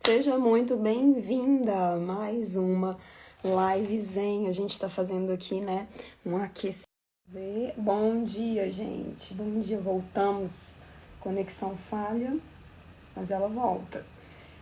Seja muito bem-vinda a mais uma live zen. A gente está fazendo aqui, né, um aquecimento. Bom dia, gente. Bom dia, voltamos. Conexão falha, mas ela volta.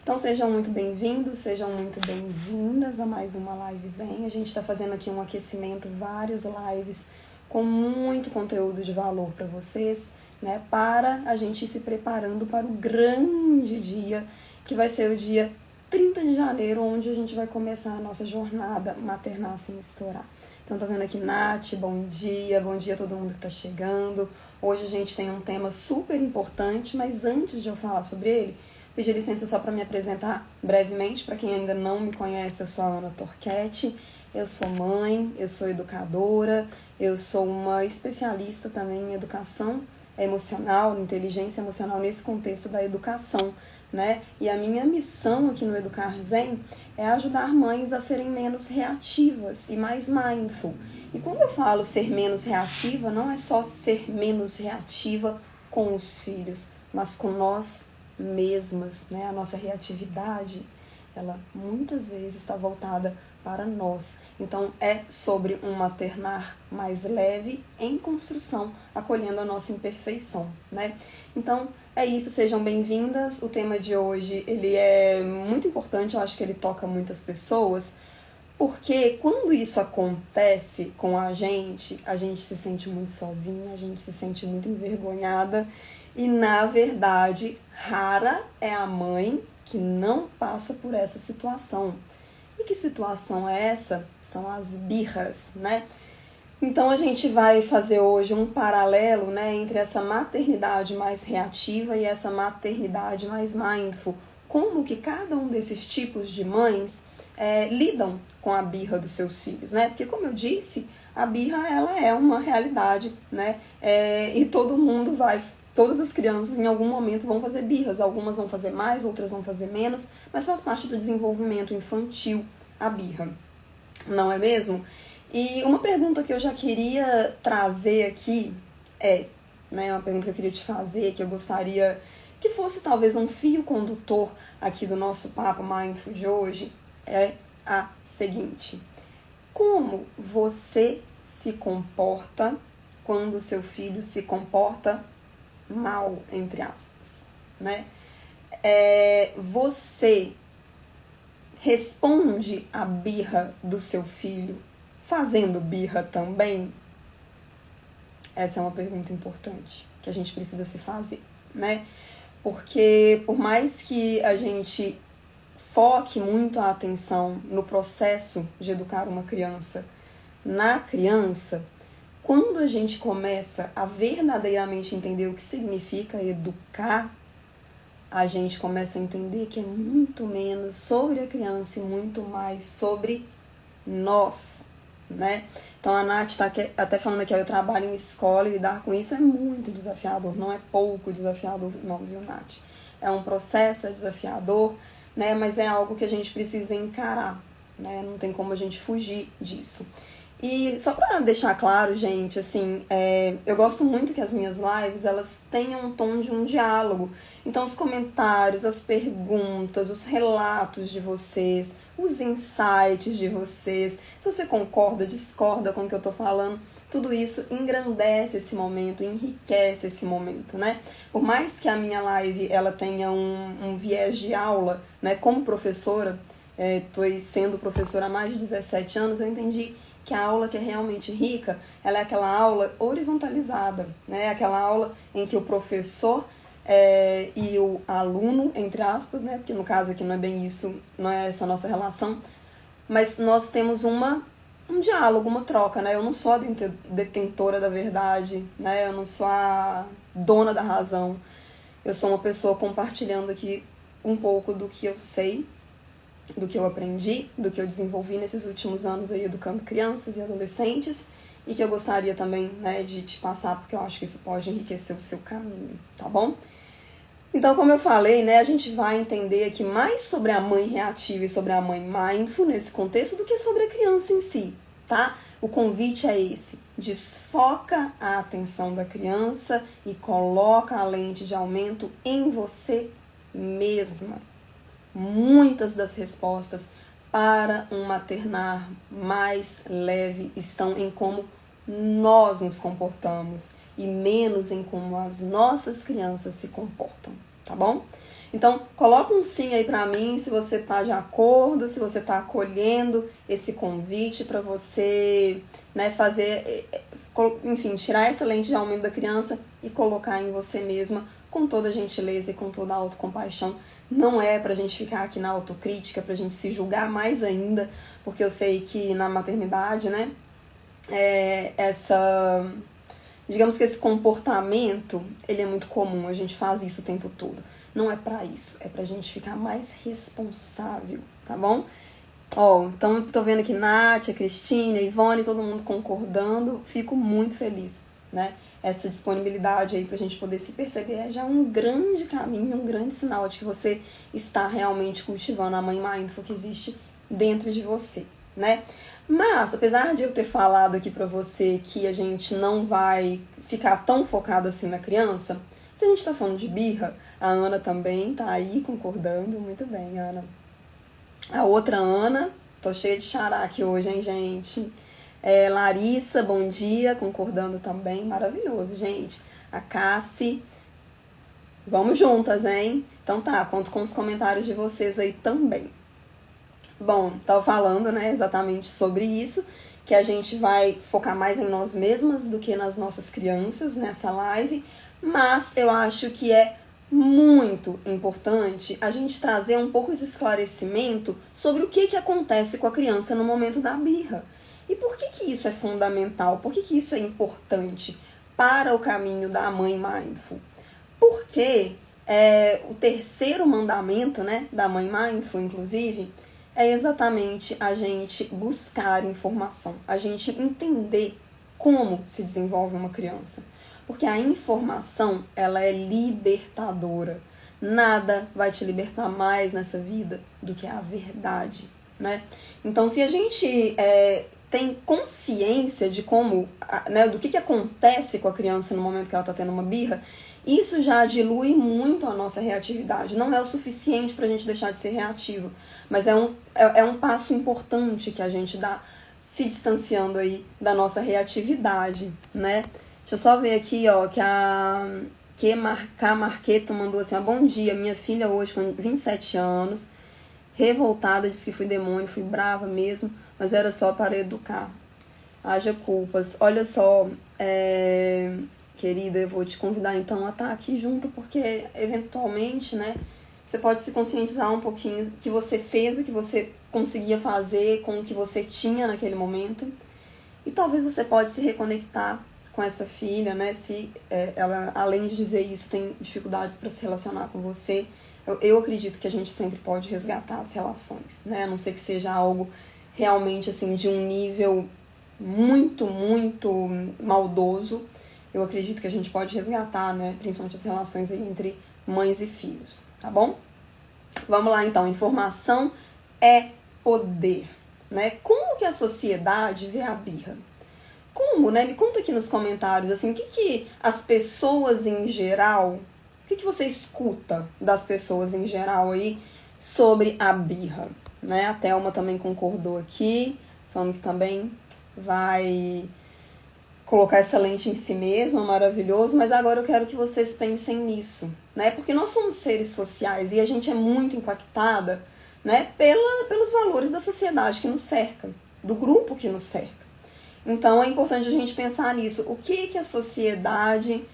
Então sejam muito bem-vindos, sejam muito bem-vindas a mais uma live zen. A gente está fazendo aqui um aquecimento, várias lives com muito conteúdo de valor para vocês, né, para a gente ir se preparando para o grande dia que vai ser o dia 30 de janeiro, onde a gente vai começar a nossa jornada Maternar Sem Estourar. Então, tá vendo aqui, Nath, bom dia a todo mundo que tá chegando. Hoje a gente tem um tema super importante, mas antes de eu falar sobre ele, pedir licença só para me apresentar brevemente. Para quem ainda não me conhece, eu sou a Ana Torquetti, eu sou mãe, eu sou educadora, eu sou uma especialista também em educação emocional, inteligência emocional nesse contexto da educação, né? E a minha missão aqui no Educar Zen é ajudar mães a serem menos reativas e mais mindful. E quando eu falo ser menos reativa, não é só ser menos reativa com os filhos, mas com nós mesmas, né? A nossa reatividade, ela muitas vezes está voltada para nós. Então é sobre um maternar mais leve em construção, acolhendo a nossa imperfeição, né? Então é isso, sejam bem-vindas. O tema de hoje, ele é muito importante, eu acho que ele toca muitas pessoas, porque quando isso acontece com a gente se sente muito sozinha, a gente se sente muito envergonhada e, na verdade, rara é a mãe que não passa por essa situação. E que situação é essa? São as birras, né? Então a gente vai fazer hoje um paralelo, né, entre essa maternidade mais reativa e essa maternidade mais mindful. Como que cada um desses tipos de mães lidam com a birra dos seus filhos, né? Porque, como eu disse, a birra ela é uma realidade, né? E todas as crianças em algum momento vão fazer birras. Algumas vão fazer mais, outras vão fazer menos, mas faz parte do desenvolvimento infantil a birra, não é mesmo? E uma pergunta que eu já queria trazer aqui uma pergunta que eu queria te fazer, que eu gostaria que fosse talvez um fio condutor aqui do nosso papo Mindful de hoje, é a seguinte: como você se comporta quando o seu filho se comporta mal, entre aspas, né? Você responde a birra do seu filho fazendo birra também? Essa é uma pergunta importante que a gente precisa se fazer, né? Porque por mais que a gente foque muito a atenção no processo de educar uma criança, na criança, quando a gente começa a verdadeiramente entender o que significa educar, a gente começa a entender que é muito menos sobre a criança e muito mais sobre nós, né? Então a Nath está até falando aqui, eu trabalho em escola e lidar com isso é muito desafiador, não é pouco desafiador não, viu, Nath? É um processo, é desafiador, né? Mas é algo que a gente precisa encarar, né? Não tem como a gente fugir disso. E só para deixar claro, gente, assim, eu gosto muito que as minhas lives, elas tenham um tom de um diálogo. Então, os comentários, as perguntas, os relatos de vocês, os insights de vocês, se você concorda, discorda com o que eu tô falando, tudo isso engrandece esse momento, enriquece esse momento, né? Por mais que a minha live, ela tenha um viés de aula, né, como professora, tô sendo professora há mais de 17 anos, eu entendi que a aula que é realmente rica, ela é aquela aula horizontalizada, né? Aquela aula em que o professor e o aluno, entre aspas, né? Porque no caso aqui não é bem isso, não é essa nossa relação, mas nós temos um diálogo, uma troca, né? Eu não sou a detentora da verdade, né? Eu não sou a dona da razão. Eu sou uma pessoa compartilhando aqui um pouco do que eu sei, do que eu aprendi, do que eu desenvolvi nesses últimos anos aí educando crianças e adolescentes e que eu gostaria também, né, de te passar, porque eu acho que isso pode enriquecer o seu caminho, tá bom? Então, como eu falei, né, a gente vai entender aqui mais sobre a mãe reativa e sobre a mãe mindful nesse contexto do que sobre a criança em si, tá? O convite é esse: desfoca a atenção da criança e coloca a lente de aumento em você mesma. muitas das respostas para um maternar mais leve estão em como nós nos comportamos e menos em como as nossas crianças se comportam, tá bom? Então, coloca um sim aí pra mim se você tá de acordo, se você tá acolhendo esse convite para você, né, fazer, enfim, tirar essa lente de aumento da criança e colocar em você mesma com toda a gentileza e com toda a autocompaixão. Não é pra gente ficar aqui na autocrítica, pra gente se julgar mais ainda, porque eu sei que na maternidade, né, digamos que esse comportamento, ele é muito comum, a gente faz isso o tempo todo. Não é pra isso, é pra gente ficar mais responsável, tá bom? Ó, então tô vendo aqui Nátia, Cristina, Ivone, todo mundo concordando, fico muito feliz, né? Essa disponibilidade aí pra gente poder se perceber é já um grande caminho, um grande sinal de que você está realmente cultivando a mãe mindful que existe dentro de você, né? Mas, apesar de eu ter falado aqui pra você que a gente não vai ficar tão focado assim na criança, se a gente tá falando de birra, a Ana também tá aí concordando, muito bem, Ana. A outra Ana, tô cheia de xará aqui hoje, hein, gente? Larissa, bom dia, concordando também, maravilhoso, gente. A Cassi, vamos juntas, hein? Então tá, conto com os comentários de vocês aí também. Bom, tava falando, né, exatamente sobre isso, que a gente vai focar mais em nós mesmas do que nas nossas crianças nessa live, mas eu acho que é muito importante a gente trazer um pouco de esclarecimento sobre o que acontece com a criança no momento da birra. E por que isso é fundamental? Por que isso é importante para o caminho da mãe mindful? Porque o terceiro mandamento, né, da mãe mindful, inclusive, é exatamente a gente buscar informação, a gente entender como se desenvolve uma criança. Porque a informação, ela é libertadora. Nada vai te libertar mais nessa vida do que a verdade, né? Então, se a gente tem consciência de como, né, do que acontece com a criança no momento que ela está tendo uma birra, isso já dilui muito a nossa reatividade. Não é o suficiente para a gente deixar de ser reativo, mas é um passo importante que a gente dá se distanciando aí da nossa reatividade, né? Deixa eu só ver aqui, ó, que a K Marqueto mandou assim, ó, bom dia, minha filha hoje com 27 anos, revoltada, disse que fui demônio, fui brava mesmo, mas era só para educar. Haja culpas. Olha só, querida, eu vou te convidar então a estar aqui junto, porque eventualmente, né, você pode se conscientizar um pouquinho que você fez, o que você conseguia fazer com o que você tinha naquele momento, e talvez você pode se reconectar com essa filha, né, se ela, além de dizer isso, tem dificuldades para se relacionar com você. Eu acredito que a gente sempre pode resgatar as relações, né, a não ser que seja algo realmente, assim, de um nível muito, muito maldoso. Eu acredito que a gente pode resgatar, né, principalmente as relações aí entre mães e filhos, tá bom? Vamos lá, então. Informação é poder, né? Como que a sociedade vê a birra? Como, né? Me conta aqui nos comentários, assim, o que as pessoas em geral, o que você escuta das pessoas em geral aí sobre a birra, né? A Thelma também concordou aqui, falando que também vai colocar essa lente em si mesma, maravilhoso, mas agora eu quero que vocês pensem nisso, né? Porque nós somos seres sociais e a gente é muito impactada, né, pelos valores da sociedade que nos cerca, do grupo que nos cerca. Então é importante a gente pensar nisso. O que a sociedade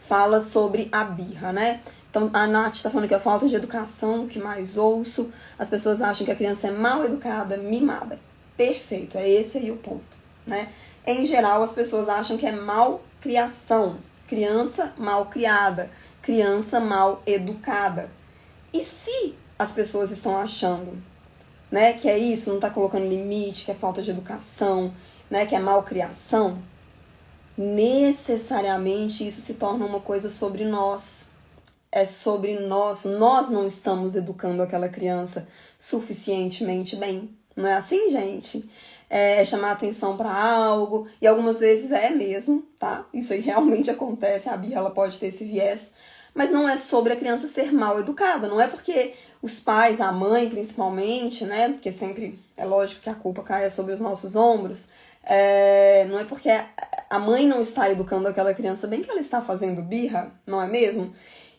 fala sobre a birra, né? Então a Nath está falando que a falta de educação, o que mais ouço, as pessoas acham que a criança é mal educada, mimada. Perfeito, é esse aí o ponto, né? Em geral, as pessoas acham que é malcriação, criança mal criada, criança mal educada. E se as pessoas estão achando, né, que é isso, não está colocando limite, que é falta de educação, né, que é malcriação, necessariamente isso se torna uma coisa sobre nós. É sobre nós. Nós não estamos educando aquela criança suficientemente bem. Não é assim, gente? É chamar atenção para algo, e algumas vezes é mesmo, tá? Isso aí realmente acontece, a birra ela pode ter esse viés, Mas não é sobre a criança ser mal educada, não é porque os pais, a mãe principalmente, né? Porque sempre é lógico que a culpa caia sobre os nossos ombros. Não é porque a mãe não está educando aquela criança bem que ela está fazendo birra, não é mesmo?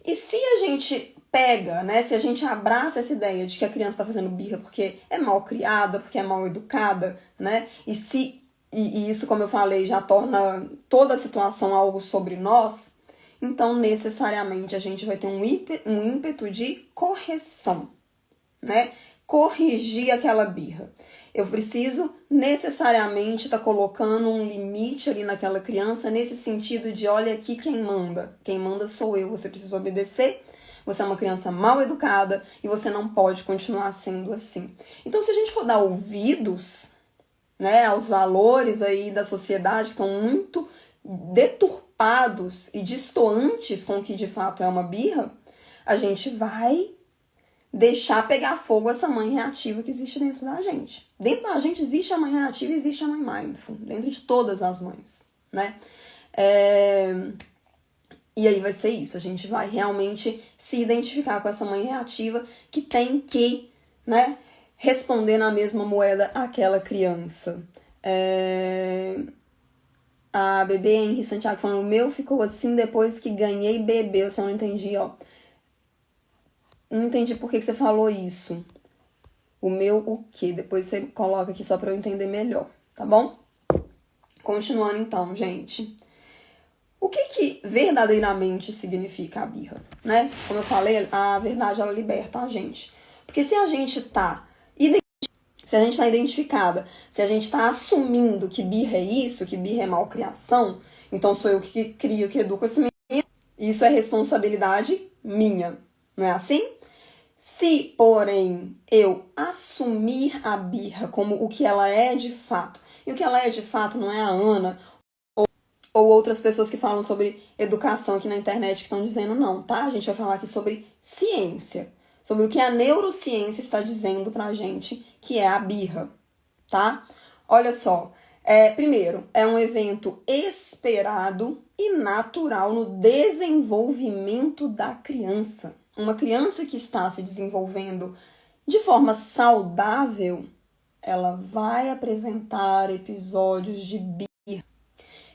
E se a gente pega, né? Se a gente abraça essa ideia de que a criança está fazendo birra porque é mal criada, porque é mal educada, né? E isso, como eu falei, já torna toda a situação algo sobre nós, então necessariamente a gente vai ter um ímpeto de correção, né? Corrigir aquela birra. Eu preciso necessariamente estar colocando um limite ali naquela criança, nesse sentido de, olha aqui quem manda. Quem manda sou eu, você precisa obedecer. Você é uma criança mal educada e você não pode continuar sendo assim. Então, se a gente for dar ouvidos, né, aos valores aí da sociedade que estão muito deturpados e distoantes com o que de fato é uma birra, a gente vai deixar pegar fogo essa mãe reativa que existe dentro da gente. Dentro da gente existe a mãe reativa e existe a mãe mindful, dentro de todas as mães, né? E aí vai ser isso, a gente vai realmente se identificar com essa mãe reativa que tem que, né, responder na mesma moeda àquela criança. A bebê Henri Santiago falando, o meu ficou assim depois que ganhei bebê, eu só não entendi, ó. Não entendi por que você falou isso. O meu o quê? Depois você coloca aqui só pra eu entender melhor, tá bom? Continuando então, gente. O que verdadeiramente significa a birra, né? Como eu falei, a verdade, ela liberta a gente. Porque se a gente tá identificada, se a gente tá assumindo que birra é isso, que birra é malcriação, então sou eu que crio, que educo esse menino, isso é responsabilidade minha, não é assim? Se, porém, eu assumir a birra como o que ela é de fato, e o que ela é de fato não é a Ana ou outras pessoas que falam sobre educação aqui na internet que estão dizendo não, tá? A gente vai falar aqui sobre ciência, sobre o que a neurociência está dizendo pra gente que é a birra, tá? Olha só, primeiro, é um evento esperado e natural no desenvolvimento da criança. Uma criança que está se desenvolvendo de forma saudável, ela vai apresentar episódios de birra.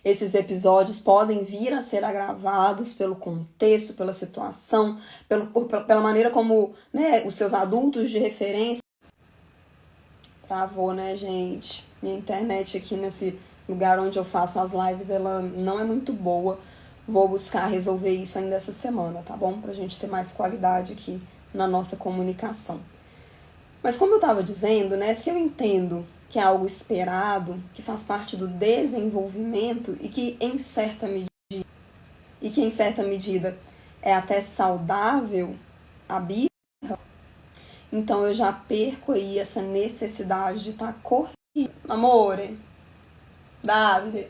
Esses episódios podem vir a ser agravados pelo contexto, pela situação, pela maneira como, né, os seus adultos de referência. Travou, né, gente? Minha internet aqui nesse lugar onde eu faço as lives, ela não é muito boa. Vou buscar resolver isso ainda essa semana, tá bom? Pra gente ter mais qualidade aqui na nossa comunicação. Mas como eu estava dizendo, né, se eu entendo que é algo esperado, que faz parte do desenvolvimento e que em certa medida é até saudável a birra, então eu já perco aí essa necessidade de estar corrigindo. Amore, Davide,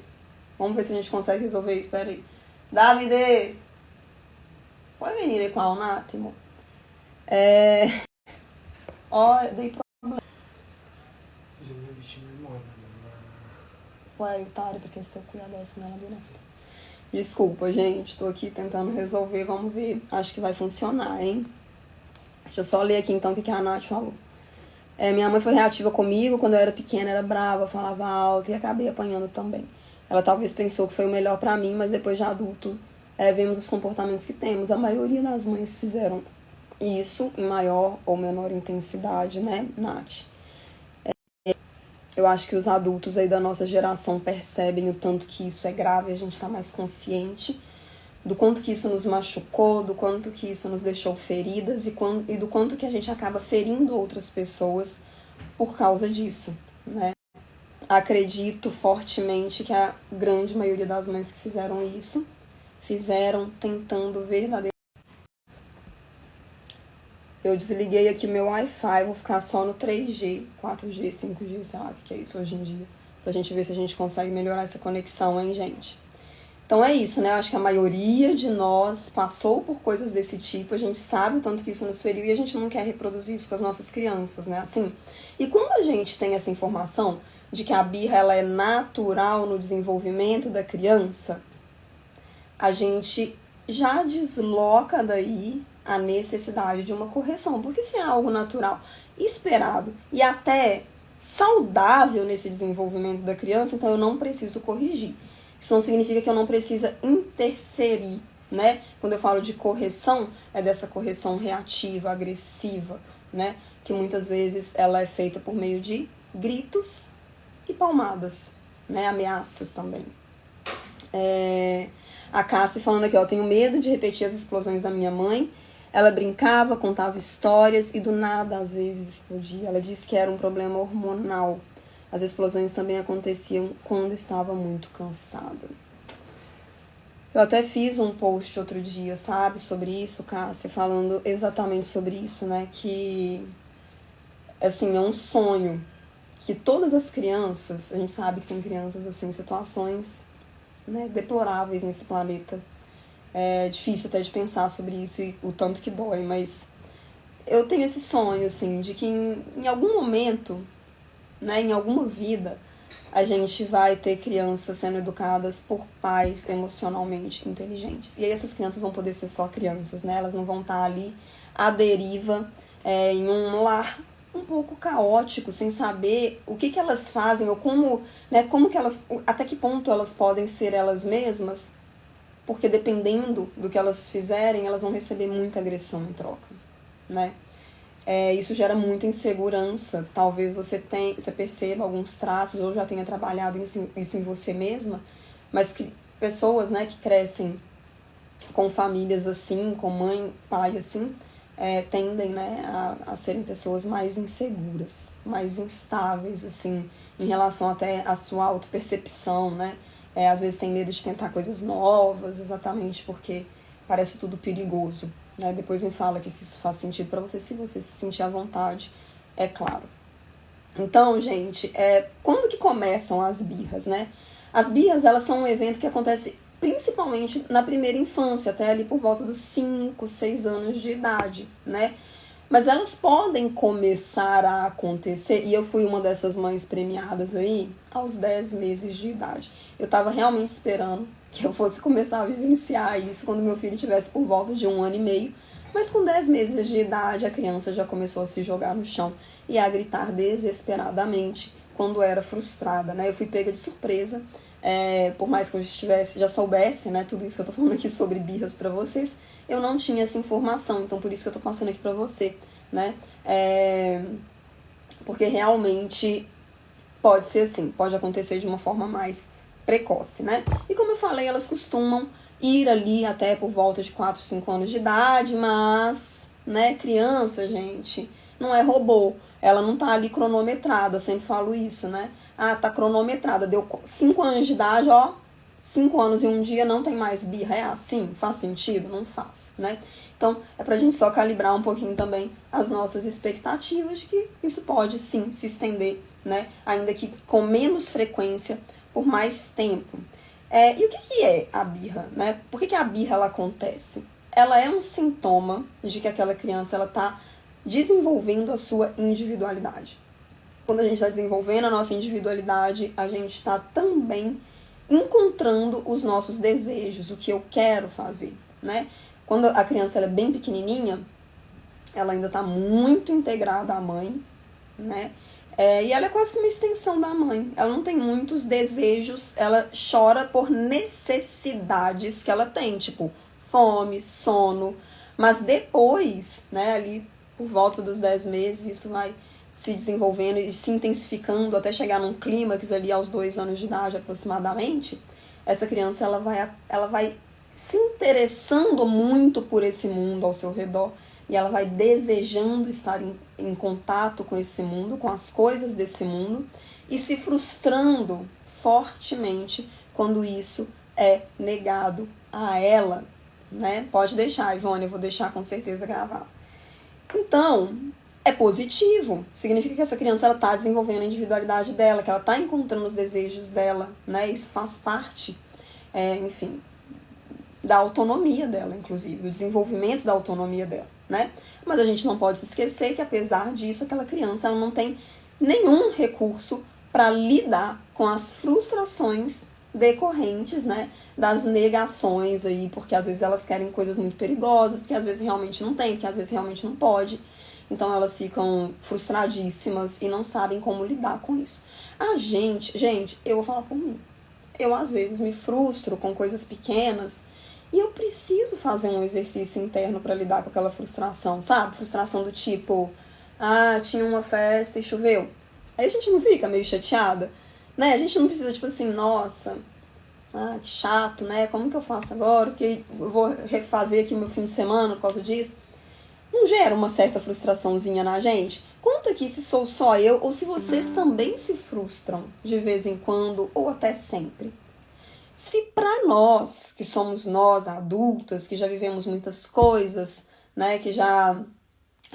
vamos ver se a gente consegue resolver isso, peraí. Davide, puoi venire qua un attimo? Dei problemi. Bisogna vicino al moda, Puoi aiutare perché sto qui adesso nella diretta. Desculpa, gente, tô aqui tentando resolver, vamos ver. Acho que vai funcionar, hein? Deixa eu só ler aqui então o que a Nath falou. Minha mãe foi reativa comigo, quando eu era pequena era brava, falava alto e acabei apanhando também. Ela talvez pensou que foi o melhor pra mim, mas depois de adulto vemos os comportamentos que temos. A maioria das mães fizeram isso em maior ou menor intensidade, né, Nath? Eu acho que os adultos aí da nossa geração percebem o tanto que isso é grave, a gente tá mais consciente do quanto que isso nos machucou, do quanto que isso nos deixou feridas e do quanto que a gente acaba ferindo outras pessoas por causa disso, né? Acredito fortemente que a grande maioria das mães que fizeram isso, fizeram tentando verdadeiramente. Eu desliguei aqui meu Wi-Fi, vou ficar só no 3G, 4G, 5G, sei lá o que é isso hoje em dia, pra gente ver se a gente consegue melhorar essa conexão, hein, gente? Então é isso, né? Eu acho que a maioria de nós passou por coisas desse tipo, a gente sabe o tanto que isso nos feriu e a gente não quer reproduzir isso com as nossas crianças, né? Assim, e quando a gente tem essa informação de que a birra ela é natural no desenvolvimento da criança, a gente já desloca daí a necessidade de uma correção, porque se é algo natural, esperado e até saudável nesse desenvolvimento da criança, então eu não preciso corrigir. Isso não significa que eu não precisa interferir, né? Quando eu falo de correção, é dessa correção reativa, agressiva, né? Que muitas vezes ela é feita por meio de gritos e palmadas, né? Ameaças também. A Cassie falando aqui, ó, tenho medo de repetir as explosões da minha mãe. Ela brincava, contava histórias e do nada às vezes explodia. Ela disse que era um problema hormonal. As explosões também aconteciam quando estava muito cansada. Eu até fiz um post outro dia, sabe, sobre isso, Cássia, falando exatamente sobre isso, né, que, assim, é um sonho que todas as crianças, a gente sabe que tem crianças, assim, em situações, né, deploráveis nesse planeta. É difícil até de pensar sobre isso e o tanto que dói, mas eu tenho esse sonho, assim, de que em algum momento, né, em alguma vida, a gente vai ter crianças sendo educadas por pais emocionalmente inteligentes. E aí essas crianças vão poder ser só crianças, né? Elas não vão estar ali à deriva, em um lar um pouco caótico, sem saber o que elas fazem ou como, né, como que elas, até que ponto elas podem ser elas mesmas, porque dependendo do que elas fizerem, elas vão receber muita agressão em troca, né? Isso gera muita insegurança. Talvez você perceba alguns traços ou já tenha trabalhado isso em você mesma, mas que pessoas, né, que crescem com famílias assim, com mãe, pai assim, tendem, né, a serem pessoas mais inseguras, mais instáveis, assim, em relação até à sua autopercepção, né? Às vezes tem medo de tentar coisas novas, exatamente porque parece tudo perigoso. Né? Depois me fala que se isso faz sentido para você, se você se sentir à vontade, é claro. Então, gente, quando que começam as birras, né? As birras, elas são um evento que acontece principalmente na primeira infância, até ali por volta dos 5, 6 anos de idade, né? Mas elas podem começar a acontecer, e eu fui uma dessas mães premiadas aí, aos 10 meses de idade. Eu estava realmente esperando que eu fosse começar a vivenciar isso quando meu filho tivesse por volta de 1 ano e meio, mas com 10 meses de idade a criança já começou a se jogar no chão e a gritar desesperadamente quando era frustrada, né? Eu fui pega de surpresa, por mais que eu já soubesse, né, tudo isso que eu tô falando aqui sobre birras pra vocês, eu não tinha essa informação, então por isso que eu tô passando aqui pra você, né? Porque realmente pode ser assim, pode acontecer de uma forma mais precoce, né? E como eu falei, elas costumam ir ali até por volta de 4, 5 anos de idade, mas, né, criança, gente, não é robô. Ela não tá ali cronometrada, sempre falo isso, né? Ah, tá cronometrada, deu 5 anos de idade, ó, 5 anos e um dia não tem mais birra. É assim? Faz sentido? Não faz, né? Então, é pra gente só calibrar um pouquinho também as nossas expectativas de que isso pode, sim, se estender, né? Ainda que com menos frequência, por mais tempo. E o que é a birra, né? Por que a birra ela acontece? Ela é um sintoma de que aquela criança ela tá desenvolvendo a sua individualidade. Quando a gente está desenvolvendo a nossa individualidade, a gente está também encontrando os nossos desejos, o que eu quero fazer, né? Quando a criança ela é bem pequenininha, ela ainda está muito integrada à mãe, né? E ela é quase que uma extensão da mãe. Ela não tem muitos desejos, ela chora por necessidades que ela tem, tipo fome, sono. Mas depois, né, ali por volta dos 10 meses, isso vai se desenvolvendo e se intensificando até chegar num clímax ali aos 2 anos de idade aproximadamente. Essa criança ela vai se interessando muito por esse mundo ao seu redor e ela vai desejando estar em contato com esse mundo, com as coisas desse mundo e se frustrando fortemente quando isso é negado a ela, né? Pode deixar, Ivone, eu vou deixar com certeza gravado. Então, é positivo. Significa que essa criança ela está desenvolvendo a individualidade dela, que ela está encontrando os desejos dela, né? Isso faz parte, enfim, da autonomia dela, inclusive, do desenvolvimento da autonomia dela, né? Mas a gente não pode se esquecer que, apesar disso, aquela criança ela não tem nenhum recurso para lidar com as frustrações decorrentes, né, das negações aí, porque às vezes elas querem coisas muito perigosas, porque às vezes realmente não tem, porque às vezes realmente não pode. Então elas ficam frustradíssimas e não sabem como lidar com isso. A gente, eu vou falar por mim. Eu às vezes me frustro com coisas pequenas e eu preciso fazer um exercício interno para lidar com aquela frustração, sabe? Frustração do tipo, tinha uma festa e choveu. Aí a gente não fica meio chateada, né? A gente não precisa, tipo assim, nossa, que chato, né? Como que eu faço agora? Que eu vou refazer aqui meu fim de semana por causa disso? Não gera uma certa frustraçãozinha na gente? Conta aqui se sou só eu ou se vocês também se frustram de vez em quando ou até sempre. Se para nós, que somos nós adultas, que já vivemos muitas coisas, né, que já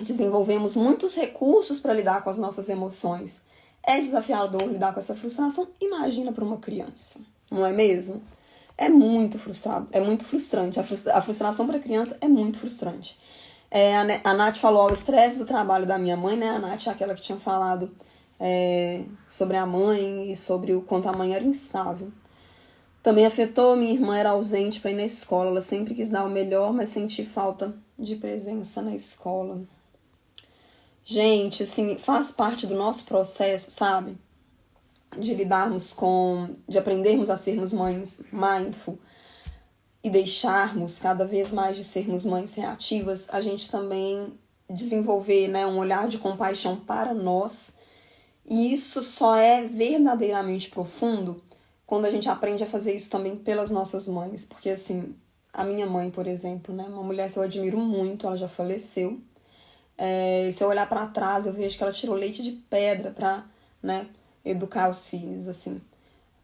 desenvolvemos muitos recursos para lidar com as nossas emoções, é desafiador lidar com essa frustração, imagina para uma criança, não é mesmo? É muito frustrante. A frustração para criança é muito frustrante. A Nath falou o estresse do trabalho da minha mãe, né? A Nath é aquela que tinha falado sobre a mãe e sobre o quanto a mãe era instável. Também afetou, minha irmã era ausente para ir na escola, ela sempre quis dar o melhor, mas senti falta de presença na escola. Gente, assim, faz parte do nosso processo, sabe? De aprendermos a sermos mães mindful e deixarmos cada vez mais de sermos mães reativas, a gente também desenvolver, né, um olhar de compaixão para nós. E isso só é verdadeiramente profundo quando a gente aprende a fazer isso também pelas nossas mães. Porque, assim, a minha mãe, por exemplo, né, uma mulher que eu admiro muito, ela já faleceu. Se eu olhar para trás, eu vejo que ela tirou leite de pedra para, né, educar os filhos, assim.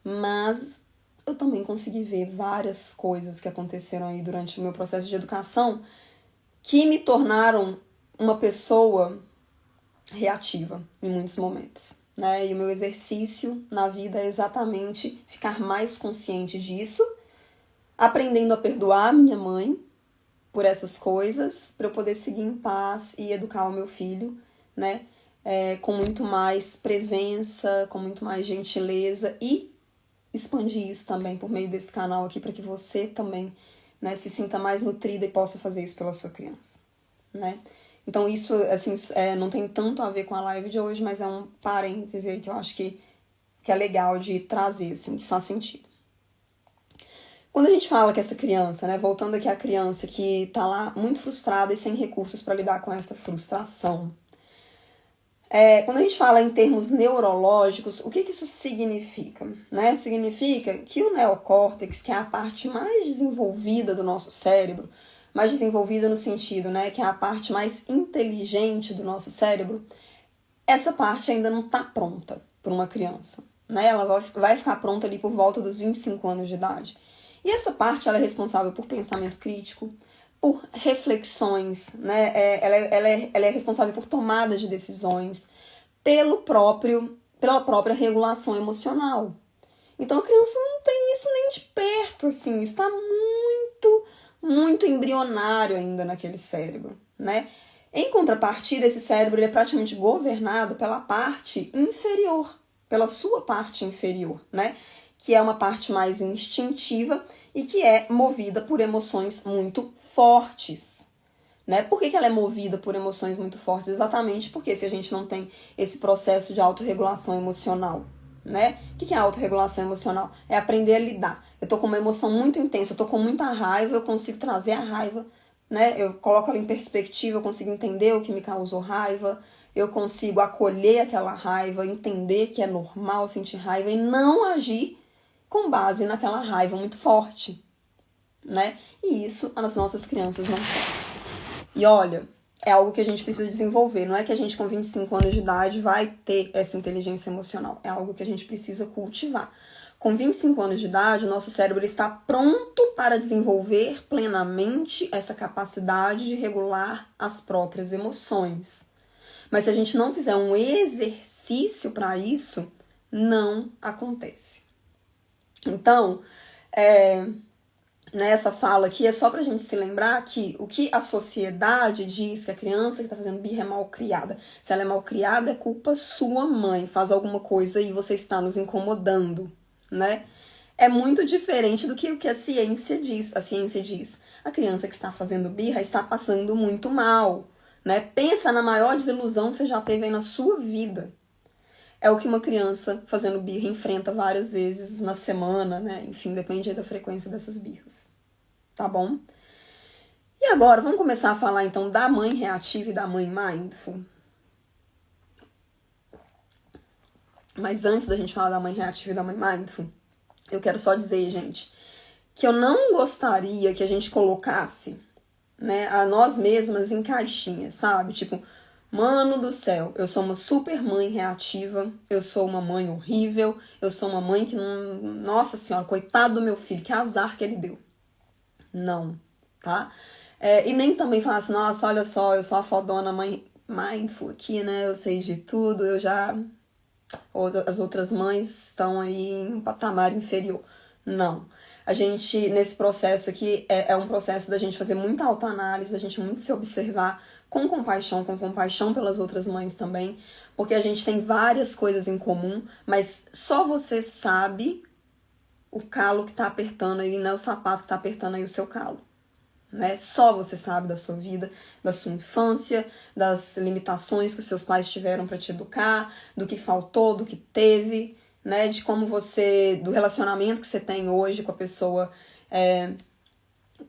Mas eu também consegui ver várias coisas que aconteceram aí durante o meu processo de educação que me tornaram uma pessoa reativa em muitos momentos, né? E o meu exercício na vida é exatamente ficar mais consciente disso, aprendendo a perdoar a minha mãe por essas coisas, para eu poder seguir em paz e educar o meu filho, né? Com muito mais presença, com muito mais gentileza e expandir isso também por meio desse canal aqui para que você também, né, se sinta mais nutrida e possa fazer isso pela sua criança, né? Então isso, assim, não tem tanto a ver com a live de hoje, mas é um parêntese aí que eu acho que é legal de trazer, assim, que faz sentido. Quando a gente fala que essa criança, né, voltando aqui à criança que tá lá muito frustrada e sem recursos para lidar com essa frustração, quando a gente fala em termos neurológicos, o que isso significa? Né? Significa que o neocórtex, que é a parte mais desenvolvida do nosso cérebro, mais desenvolvida no sentido, né, que é a parte mais inteligente do nosso cérebro, essa parte ainda não está pronta para uma criança. Né? Ela vai ficar pronta ali por volta dos 25 anos de idade. E essa parte ela é responsável por pensamento crítico, por reflexões, né? Ela é responsável por tomada de decisões, pela própria regulação emocional. Então a criança não tem isso nem de perto, assim, está muito, muito embrionário ainda naquele cérebro, né? Em contrapartida, esse cérebro ele é praticamente governado pela parte inferior, pela sua parte inferior, né? Que é uma parte mais instintiva e que é movida por emoções muito fortes, né? Por que ela é movida por emoções muito fortes? Exatamente porque se a gente não tem esse processo de autorregulação emocional, né? O que é autorregulação emocional? É aprender a lidar. Eu tô com uma emoção muito intensa, eu tô com muita raiva, eu consigo trazer a raiva, né? Eu coloco ela em perspectiva, eu consigo entender o que me causou raiva, eu consigo acolher aquela raiva, entender que é normal sentir raiva e não agir com base naquela raiva muito forte, né? E isso as nossas crianças não têm. E olha, é algo que a gente precisa desenvolver. Não é que a gente com 25 anos de idade vai ter essa inteligência emocional. É algo que a gente precisa cultivar. Com 25 anos de idade, o nosso cérebro está pronto para desenvolver plenamente essa capacidade de regular as próprias emoções. Mas se a gente não fizer um exercício para isso, não acontece. Então, nessa fala aqui é só pra gente se lembrar que o que a sociedade diz que a criança que tá fazendo birra é mal criada. Se ela é mal criada, é culpa sua mãe. Faz alguma coisa e você está nos incomodando, né? é muito diferente do que o que a ciência diz. A ciência diz, a criança que está fazendo birra está passando muito mal, né? Pensa na maior desilusão que você já teve aí na sua vida. É o que uma criança fazendo birra enfrenta várias vezes na semana, né? Enfim, depende aí da frequência dessas birras. Tá bom? E agora, vamos começar a falar então da mãe reativa e da mãe mindful. Mas antes da gente falar da mãe reativa e da mãe mindful, eu quero só dizer, gente, que eu não gostaria que a gente colocasse, né, a nós mesmas em caixinhas, sabe? Tipo, mano do céu, eu sou uma super mãe reativa, eu sou uma mãe horrível, eu sou uma mãe que não... Nossa senhora, coitado do meu filho, que azar que ele deu. Não, tá? E nem também falar assim, nossa, olha só, eu sou a fodona mãe mindful aqui, né? Eu sei de tudo, eu já... As outras mães estão aí em um patamar inferior. Não. A gente, nesse processo aqui, é um processo da gente fazer muita autoanálise, da gente muito se observar com compaixão pelas outras mães também, porque a gente tem várias coisas em comum, mas só você sabe o calo que tá apertando aí, né? O sapato que tá apertando aí o seu calo. Né? Só você sabe da sua vida, da sua infância, das limitações que os seus pais tiveram para te educar, do que faltou, do que teve, né? De como você, do relacionamento que você tem hoje com a pessoa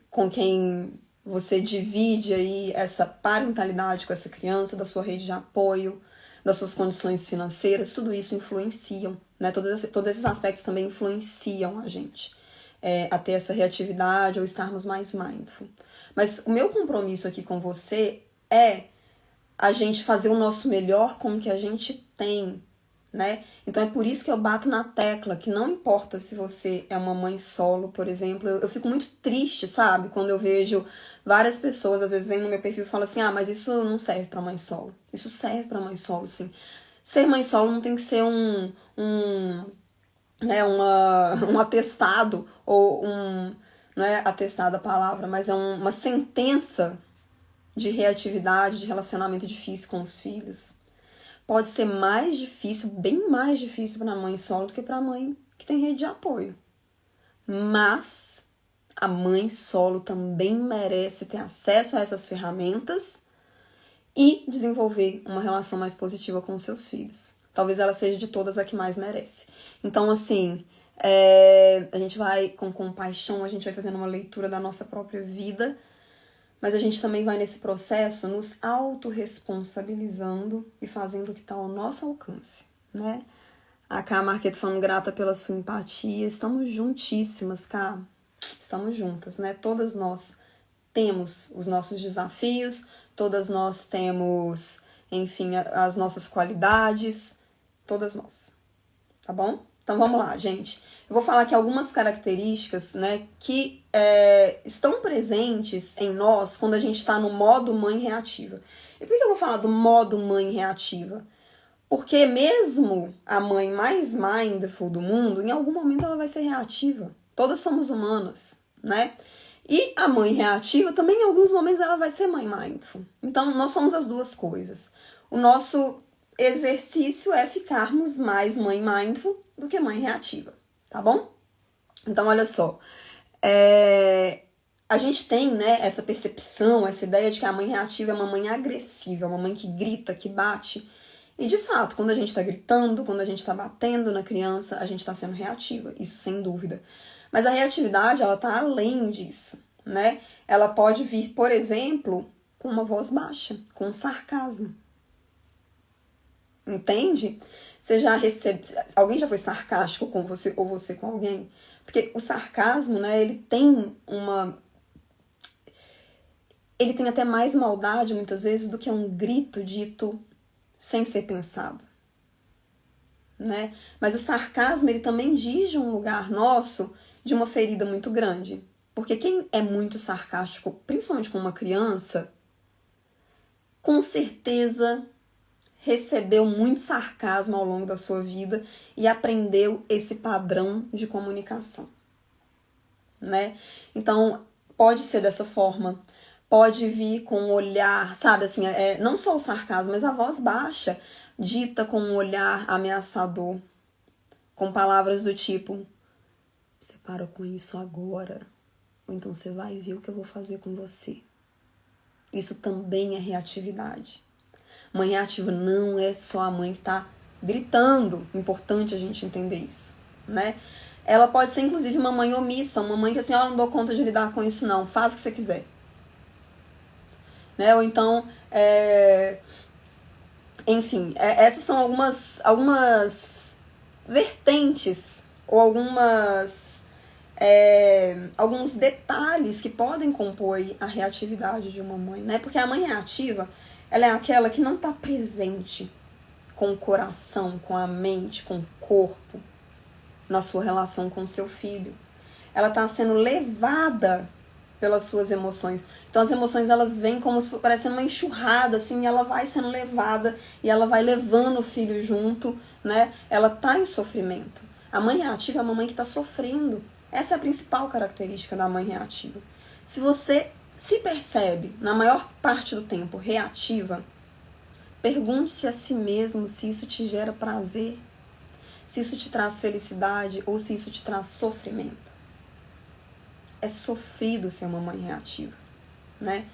com quem você divide aí essa parentalidade com essa criança, da sua rede de apoio, das suas condições financeiras, tudo isso influenciam, né? Todos esses aspectos também influenciam a gente. A ter essa reatividade ou estarmos mais mindful. Mas o meu compromisso aqui com você é a gente fazer o nosso melhor com o que a gente tem, né? Então é por isso que eu bato na tecla que não importa se você é uma mãe solo, por exemplo, eu fico muito triste, sabe? Quando eu vejo várias pessoas, às vezes vêm no meu perfil e falam assim, ah, mas isso não serve pra mãe solo. Isso serve pra mãe solo, sim. Ser mãe solo não tem que ser um atestado, ou não é atestado a palavra, mas é uma sentença de reatividade, de relacionamento difícil com os filhos. Pode ser mais difícil, bem mais difícil para a mãe solo do que para a mãe que tem rede de apoio. Mas a mãe solo também merece ter acesso a essas ferramentas e desenvolver uma relação mais positiva com os seus filhos. Talvez ela seja de todas a que mais merece. Então, assim, a gente vai com compaixão, a gente vai fazendo uma leitura da nossa própria vida, mas a gente também vai nesse processo nos autorresponsabilizando e fazendo o que está ao nosso alcance, né? A Cá Marqueta falando grata pela sua empatia. Estamos juntíssimas, Cá. Estamos juntas, né? Todas nós temos os nossos desafios, todas nós temos, enfim, as nossas qualidades, todas nós, tá bom? Então vamos lá, gente. Eu vou falar aqui algumas características, né, que estão presentes em nós quando a gente está no modo mãe reativa. E por que eu vou falar do modo mãe reativa? Porque mesmo a mãe mais mindful do mundo, em algum momento ela vai ser reativa. Todas somos humanas, né? E a mãe reativa também, em alguns momentos, ela vai ser mãe mindful. Então, nós somos as duas coisas. O nosso exercício é ficarmos mais mãe mindful do que mãe reativa, tá bom? Então, olha só. A gente tem, né, essa percepção, essa ideia de que a mãe reativa é uma mãe agressiva, uma mãe que grita, que bate. E, de fato, quando a gente tá gritando, quando a gente tá batendo na criança, a gente tá sendo reativa, isso sem dúvida. Mas a reatividade, ela tá além disso, né? Ela pode vir, por exemplo, com uma voz baixa, com sarcasmo. Entende? Você já recebe... Alguém já foi sarcástico com você ou você com alguém? Porque o sarcasmo, né, ele tem até mais maldade, muitas vezes, do que um grito dito sem ser pensado, né? Mas o sarcasmo, ele também diz de um lugar nosso de uma ferida muito grande. Porque quem é muito sarcástico, principalmente com uma criança, com certeza recebeu muito sarcasmo ao longo da sua vida e aprendeu esse padrão de comunicação, né? Então, pode ser dessa forma. Pode vir com um olhar, sabe, assim, não só o sarcasmo, mas a voz baixa, dita com um olhar ameaçador, com palavras do tipo, Você para com isso agora. Ou então você vai ver o que eu vou fazer com você. Isso também é reatividade. Mãe reativa não é só a mãe que está gritando. Importante a gente entender isso, né? Ela pode ser, inclusive, uma mãe omissa. Uma mãe que assim, não dou conta de lidar com isso não. Faz o que você quiser. Né? Ou então, enfim, essas são algumas vertentes ou alguns detalhes que podem compor a reatividade de uma mãe, né? Porque a mãe reativa, ela é aquela que não está presente com o coração, com a mente, com o corpo na sua relação com o seu filho. Ela está sendo levada pelas suas emoções. Então as emoções, elas vêm como se parecendo uma enxurrada, assim, e ela vai sendo levada e ela vai levando o filho junto, né? Ela está em sofrimento. A mãe reativa é uma mãe que está sofrendo. Essa é a principal característica da mãe reativa. Se você se percebe, na maior parte do tempo, reativa, pergunte-se a si mesmo se isso te gera prazer, se isso te traz felicidade ou se isso te traz sofrimento. É sofrido ser uma mãe reativa, né?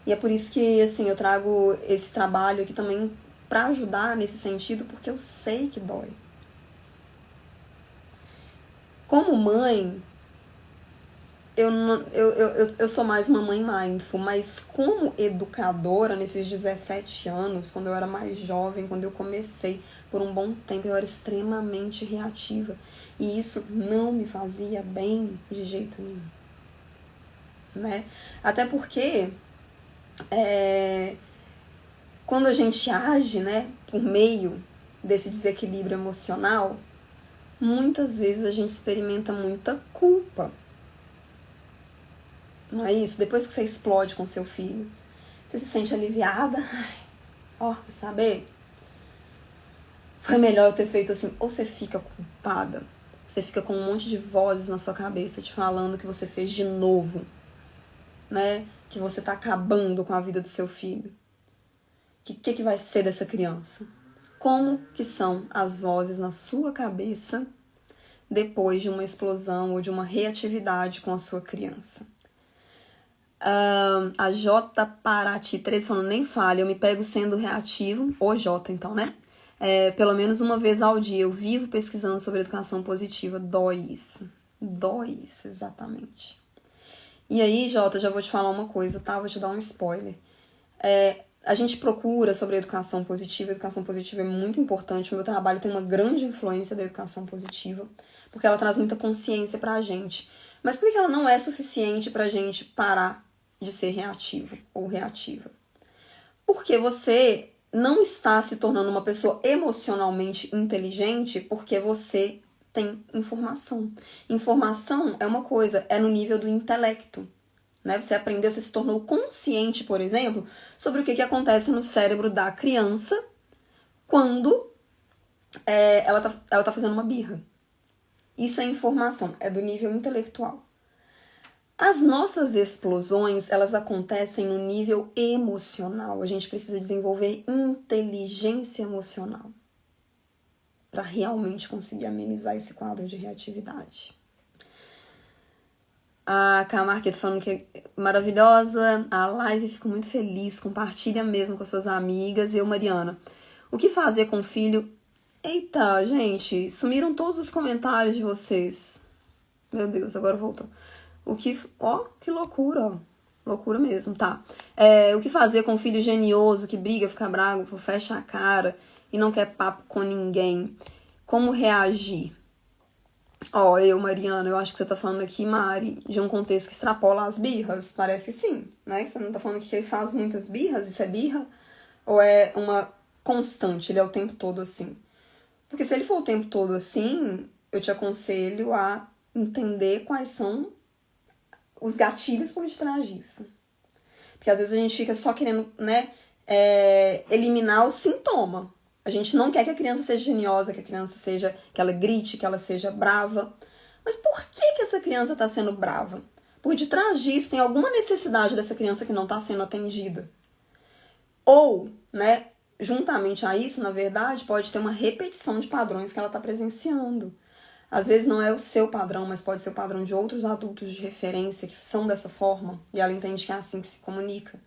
E é por isso que, assim, eu trago esse trabalho aqui também para ajudar nesse sentido, porque eu sei que dói. Como mãe, eu sou mais uma mãe mindful, mas como educadora, nesses 17 anos, quando eu era mais jovem, quando eu comecei, por um bom tempo, eu era extremamente reativa. E isso não me fazia bem de jeito nenhum. Né? Até porque quando a gente age, né, por meio desse desequilíbrio emocional, muitas vezes a gente experimenta muita culpa. Não é isso? Depois que você explode com seu filho, você se sente aliviada. Quer saber? Foi melhor eu ter feito assim. Ou você fica culpada, você fica com um monte de vozes na sua cabeça te falando que você fez de novo, né? Que você tá acabando com a vida do seu filho. Que vai ser dessa criança? Como que são as vozes na sua cabeça depois de uma explosão ou de uma reatividade com a sua criança? A J Parati 13 falando, nem fale, eu me pego sendo reativo, ou J então, né? Pelo menos uma vez ao dia, eu vivo pesquisando sobre educação positiva, dói isso, exatamente. E aí, Jota, já vou te falar uma coisa, tá? Vou te dar um spoiler. A gente procura sobre a educação positiva é muito importante, o meu trabalho tem uma grande influência da educação positiva, porque ela traz muita consciência pra gente. Mas por que ela não é suficiente pra gente parar de ser reativo ou reativa? Porque você não está se tornando uma pessoa emocionalmente inteligente porque você tem informação. Informação é uma coisa, é no nível do intelecto. Né? Você aprendeu, você se tornou consciente, por exemplo, sobre o que acontece no cérebro da criança quando ela tá fazendo uma birra. Isso é informação, é do nível intelectual. As nossas explosões, elas acontecem no nível emocional. A gente precisa desenvolver inteligência emocional para realmente conseguir amenizar esse quadro de reatividade. A Camarqueta falando que é maravilhosa, a live, fico muito feliz, compartilha mesmo com as suas amigas. E eu, Mariana, o que fazer com o filho? Eita, gente, sumiram todos os comentários de vocês. Meu Deus, agora voltou. Que loucura, loucura mesmo, tá. O que fazer com um filho genioso, que briga, fica bravo, fecha a cara e não quer papo com ninguém? Como reagir? Mariana, eu acho que você tá falando aqui, Mari, de um contexto que extrapola as birras. Parece que sim, né? Você não tá falando que ele faz muitas birras, isso é birra? Ou é uma constante, ele é o tempo todo assim? Porque se ele for o tempo todo assim, eu te aconselho a entender quais são os gatilhos por detrás disso. Porque às vezes a gente fica só querendo, né, eliminar o sintoma. A gente não quer que a criança seja geniosa, que ela grite, que ela seja brava. Mas por que essa criança está sendo brava? Por detrás disso tem alguma necessidade dessa criança que não está sendo atendida. Ou, né, juntamente a isso, na verdade, pode ter uma repetição de padrões que ela está presenciando. Às vezes não é o seu padrão, mas pode ser o padrão de outros adultos de referência que são dessa forma, e ela entende que é assim que se comunica.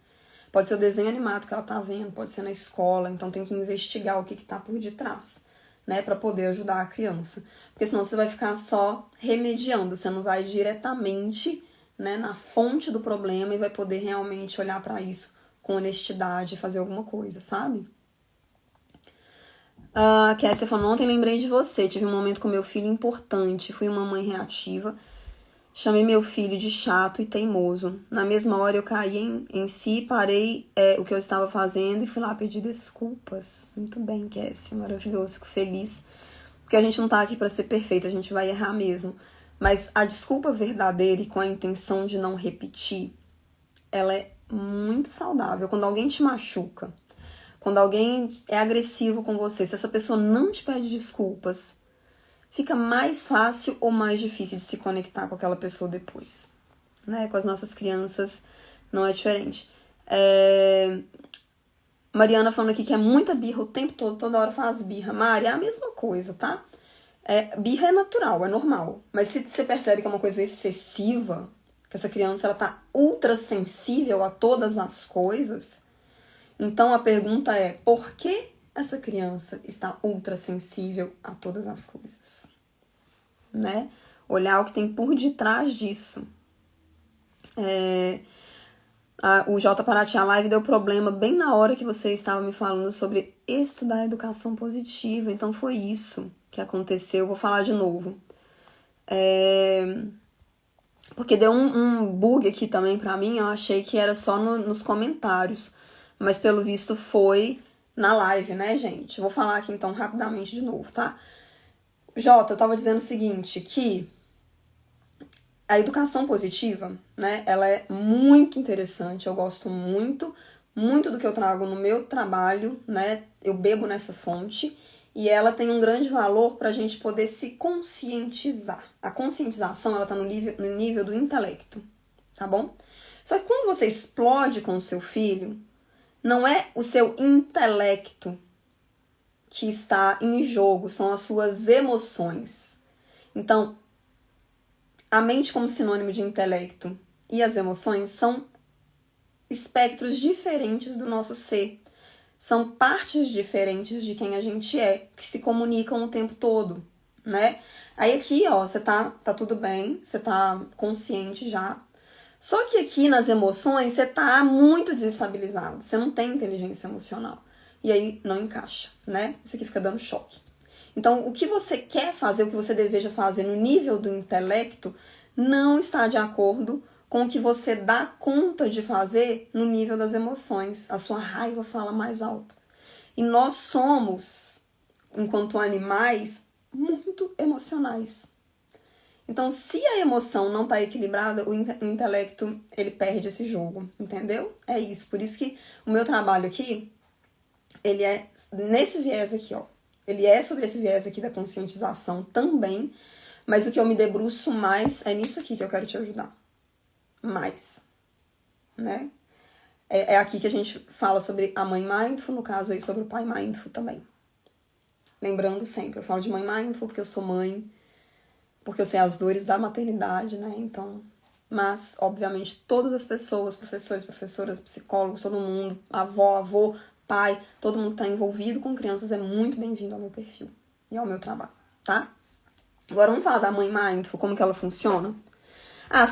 Pode ser o desenho animado que ela tá vendo, pode ser na escola, então tem que investigar o que tá por detrás, né, para poder ajudar a criança. Porque senão você vai ficar só remediando, você não vai diretamente, né, na fonte do problema e vai poder realmente olhar para isso com honestidade e fazer alguma coisa, sabe? A Kessia falou, ontem lembrei de você, tive um momento com meu filho importante, fui uma mãe reativa, chamei meu filho de chato e teimoso. Na mesma hora eu caí em si, parei o que eu estava fazendo e fui lá pedir desculpas. Muito bem, Kessia, maravilhoso, fico feliz. Porque a gente não tá aqui para ser perfeito, a gente vai errar mesmo. Mas a desculpa verdadeira e com a intenção de não repetir, ela é muito saudável. Quando alguém te machuca, quando alguém é agressivo com você, se essa pessoa não te pede desculpas, fica mais fácil ou mais difícil de se conectar com aquela pessoa depois. Né? Com as nossas crianças não é diferente. Mariana falando aqui que é muita birra o tempo todo, toda hora faz birra. Mari, é a mesma coisa, tá? Birra é natural, é normal. Mas se você percebe que é uma coisa excessiva, que essa criança ela tá ultra sensível a todas as coisas, então a pergunta é, por que essa criança está ultra sensível a todas as coisas? Né? Olhar o que tem por detrás disso. O J Paraty, a live deu problema bem na hora que você estava me falando sobre estudar educação positiva. Então foi isso que aconteceu. Vou falar de novo. Porque deu um bug aqui também pra mim. Eu achei que era só nos comentários. Mas pelo visto foi na live, né, gente? Vou falar aqui então rapidamente de novo, tá? Jota, eu tava dizendo o seguinte, que a educação positiva, né, ela é muito interessante, eu gosto muito do que eu trago no meu trabalho, né, eu bebo nessa fonte, e ela tem um grande valor para a gente poder se conscientizar. A conscientização, ela tá no nível do intelecto, tá bom? Só que quando você explode com o seu filho, não é o seu intelecto que está em jogo, são as suas emoções. Então, a mente como sinônimo de intelecto e as emoções são espectros diferentes do nosso ser. São partes diferentes de quem a gente é, que se comunicam o tempo todo, né? Aí aqui, ó, você tá tudo bem, você tá consciente já. Só que aqui nas emoções você tá muito desestabilizado, você não tem inteligência emocional. E aí não encaixa, né? Isso aqui fica dando choque. Então, o que você quer fazer, o que você deseja fazer no nível do intelecto, não está de acordo com o que você dá conta de fazer no nível das emoções. A sua raiva fala mais alto. E nós somos, enquanto animais, muito emocionais. Então, se a emoção não está equilibrada, o intelecto, ele perde esse jogo, entendeu? É isso. Por isso que o meu trabalho aqui, ele é nesse viés aqui, ó. Ele é sobre esse viés aqui da conscientização também, mas o que eu me debruço mais é nisso aqui que eu quero te ajudar. Mais, né? É aqui que a gente fala sobre a mãe mindful, no caso aí sobre o pai mindful também. Lembrando sempre, eu falo de mãe mindful porque eu sou mãe, porque eu sei as dores da maternidade, né? Então, mas, obviamente, todas as pessoas, professores, professoras, psicólogos, todo mundo, avô, pai, todo mundo que tá envolvido com crianças é muito bem-vindo ao meu perfil e ao meu trabalho, tá? Agora vamos falar da mãe mindful, como que ela funciona?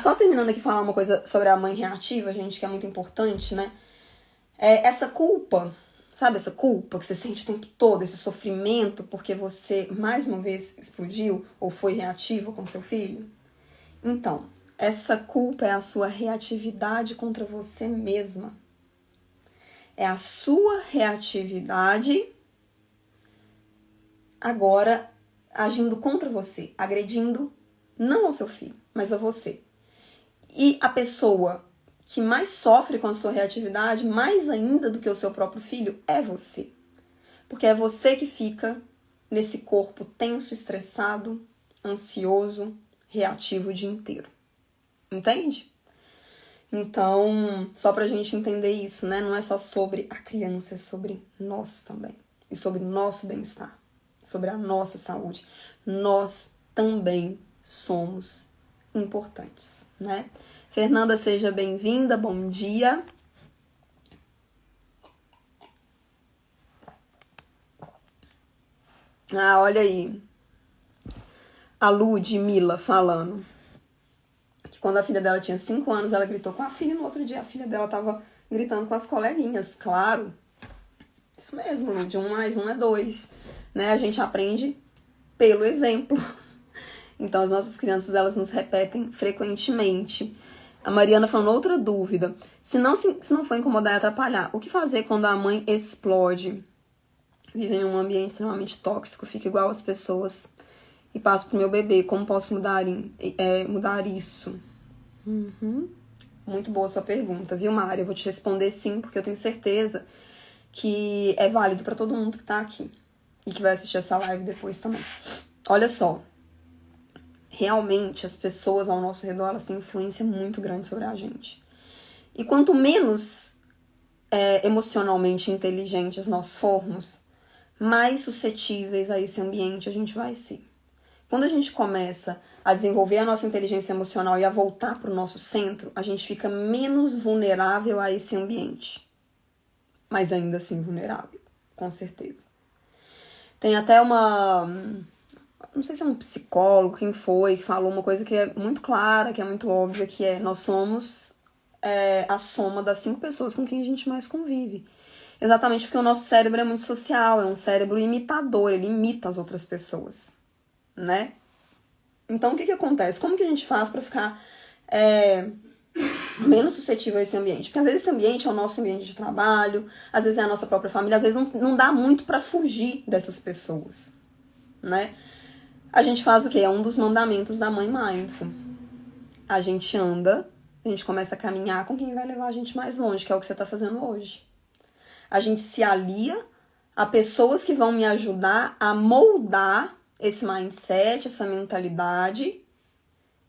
Só terminando aqui falar uma coisa sobre a mãe reativa, gente, que é muito importante, né? Essa culpa, sabe essa culpa que você sente o tempo todo, esse sofrimento porque você, mais uma vez, explodiu ou foi reativa com seu filho? Então, essa culpa é a sua reatividade contra você mesma. É a sua reatividade agora agindo contra você, agredindo não ao seu filho, mas a você. E a pessoa que mais sofre com a sua reatividade, mais ainda do que o seu próprio filho, é você. Porque é você que fica nesse corpo tenso, estressado, ansioso, reativo o dia inteiro. Entende? Então, só pra gente entender isso, né? Não é só sobre a criança, é sobre nós também. E sobre o nosso bem-estar. Sobre a nossa saúde. Nós também somos importantes, né? Fernanda, seja bem-vinda, bom dia. Ah, olha aí, a Ludmilla falando que quando a filha dela tinha 5 anos, ela gritou com a filha, e no outro dia a filha dela tava gritando com as coleguinhas, claro. Isso mesmo, Lud, 1 mais 1 é 2, né? A gente aprende pelo exemplo. Então as nossas crianças, elas nos repetem frequentemente. A Mariana falando outra dúvida. Se não for incomodar e atrapalhar, o que fazer quando a mãe explode? Vive em um ambiente extremamente tóxico, fica igual às pessoas e passo pro meu bebê. Como posso mudar isso? Muito boa sua pergunta, viu, Mari? Eu vou te responder sim, porque eu tenho certeza que é válido para todo mundo que tá aqui e que vai assistir essa live depois também. Olha só, realmente as pessoas ao nosso redor, elas têm influência muito grande sobre a gente. E quanto menos emocionalmente inteligentes nós formos, mais suscetíveis a esse ambiente a gente vai ser. Quando a gente começa a desenvolver a nossa inteligência emocional e a voltar para o nosso centro, a gente fica menos vulnerável a esse ambiente. Mas ainda assim vulnerável, com certeza. Tem até não sei se é um psicólogo, quem foi, que falou uma coisa que é muito clara, que é muito óbvia, que é nós somos a soma das 5 pessoas com quem a gente mais convive. Exatamente porque o nosso cérebro é muito social, é um cérebro imitador, ele imita as outras pessoas, né? Então, o que acontece? Como que a gente faz para ficar menos suscetível a esse ambiente? Porque às vezes esse ambiente é o nosso ambiente de trabalho, às vezes é a nossa própria família, às vezes não dá muito para fugir dessas pessoas, né? A gente faz o quê? É um dos mandamentos da Mãe Mindful. A gente anda, a gente começa a caminhar com quem vai levar a gente mais longe, que é o que você tá fazendo hoje. A gente se alia a pessoas que vão me ajudar a moldar esse mindset, essa mentalidade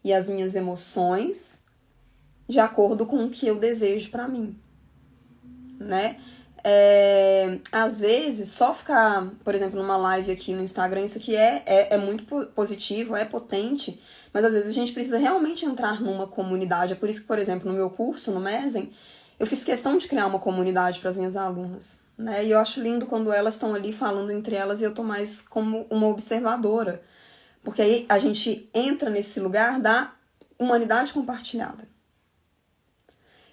e as minhas emoções de acordo com o que eu desejo pra mim, né? Às vezes, só ficar, por exemplo, numa live aqui no Instagram, isso aqui é muito positivo, é potente, mas às vezes a gente precisa realmente entrar numa comunidade. É por isso que, por exemplo, no meu curso, no Mesen, eu fiz questão de criar uma comunidade para as minhas alunas, né? E eu acho lindo quando elas estão ali falando entre elas e eu tô mais como uma observadora. Porque aí a gente entra nesse lugar da humanidade compartilhada.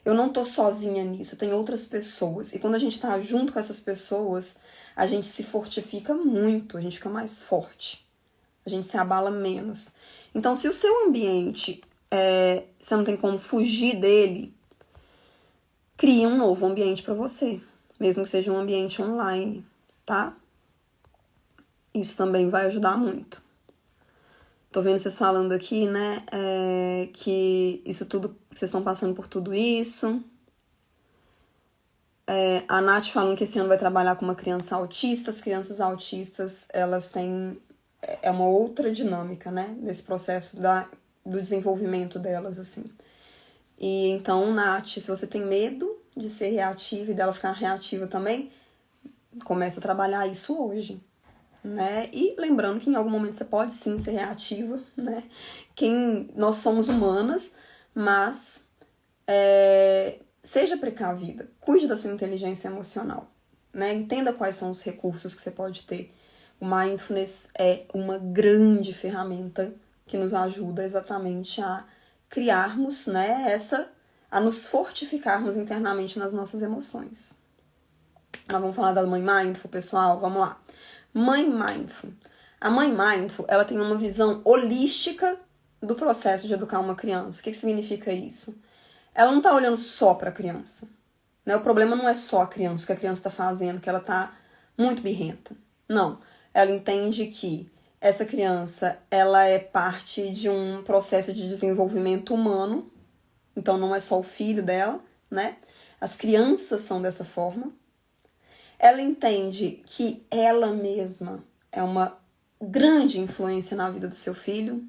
Eu não tô sozinha nisso, tem outras pessoas. E quando a gente tá junto com essas pessoas, a gente se fortifica muito, a gente fica mais forte. A gente se abala menos. Então, se o seu ambiente, você não tem como fugir dele, crie um novo ambiente para você. Mesmo que seja um ambiente online, tá? Isso também vai ajudar muito. Tô vendo vocês falando aqui, né, que isso tudo, que vocês estão passando por tudo isso. A Nath falando que esse ano vai trabalhar com uma criança autista. As crianças autistas, elas têm uma outra dinâmica, né, nesse processo do desenvolvimento delas, assim. E então, Nath, se você tem medo de ser reativa e dela ficar reativa também, começa a trabalhar isso hoje. Né? E lembrando que em algum momento você pode sim ser reativa, né? Nós somos humanas, mas seja precavida, cuide da sua inteligência emocional, né? Entenda quais são os recursos que você pode ter. O Mindfulness é uma grande ferramenta que nos ajuda exatamente a criarmos, né, a nos fortificarmos internamente nas nossas emoções. Nós vamos falar da Mãe Mindful, pessoal? Vamos lá. Mãe Mindful. A Mãe Mindful, ela tem uma visão holística do processo de educar uma criança. O que significa isso? Ela não está olhando só para a criança, né? O problema não é só a criança, o que a criança está fazendo, que ela está muito birrenta. Não. Ela entende que essa criança, ela é parte de um processo de desenvolvimento humano, então não é só o filho dela, né? As crianças são dessa forma. Ela entende que ela mesma é uma grande influência na vida do seu filho.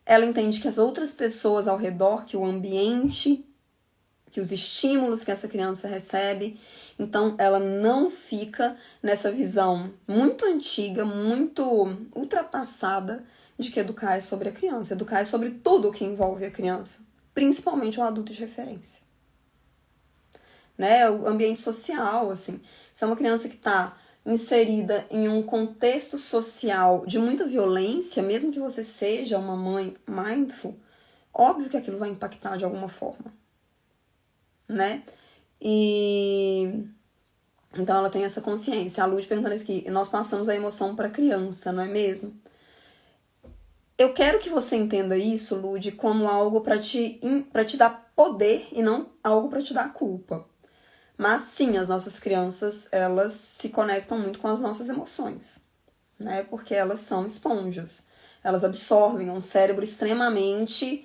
Ela entende que as outras pessoas ao redor, que o ambiente que os estímulos que essa criança recebe. Então, ela não fica nessa visão muito antiga, muito ultrapassada de que educar é sobre a criança. Educar é sobre tudo o que envolve a criança, principalmente o adulto de referência. Né? O ambiente social, assim. Se é uma criança que está inserida em um contexto social de muita violência, mesmo que você seja uma mãe mindful, óbvio que aquilo vai impactar de alguma forma, né? E então ela tem essa consciência. A Lud perguntando aqui, nós passamos a emoção para a criança, não é mesmo? Eu quero que você entenda isso, Lud, como algo para te dar poder e não algo para te dar culpa. Mas sim, as nossas crianças, elas se conectam muito com as nossas emoções, né? Porque elas são esponjas. Elas absorvem um cérebro extremamente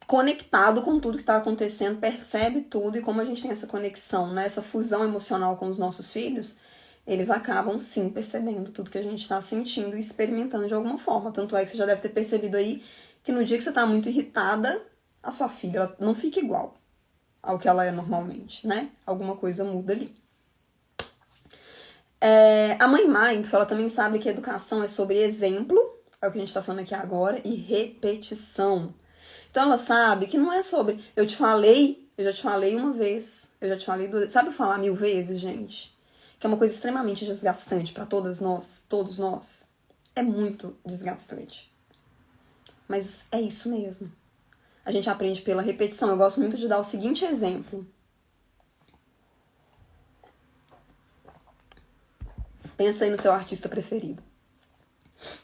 conectado com tudo que está acontecendo, percebe tudo, e como a gente tem essa conexão, né? Essa fusão emocional com os nossos filhos, eles acabam sim percebendo tudo que a gente está sentindo e experimentando de alguma forma. Tanto é que você já deve ter percebido aí que no dia que você está muito irritada, a sua filha ela não fica igual ao que ela é normalmente, né? Alguma coisa muda ali. A mãe Mindful, ela também sabe que a educação é sobre exemplo, é o que a gente tá falando aqui agora, e repetição. Então ela sabe que não é sobre, eu já te falei uma vez, eu já te falei duas vezes. Sabe falar 1000 vezes, gente? Que é uma coisa extremamente desgastante para todos nós. É muito desgastante. Mas é isso mesmo. A gente aprende pela repetição. Eu gosto muito de dar o seguinte exemplo. Pensa aí no seu artista preferido.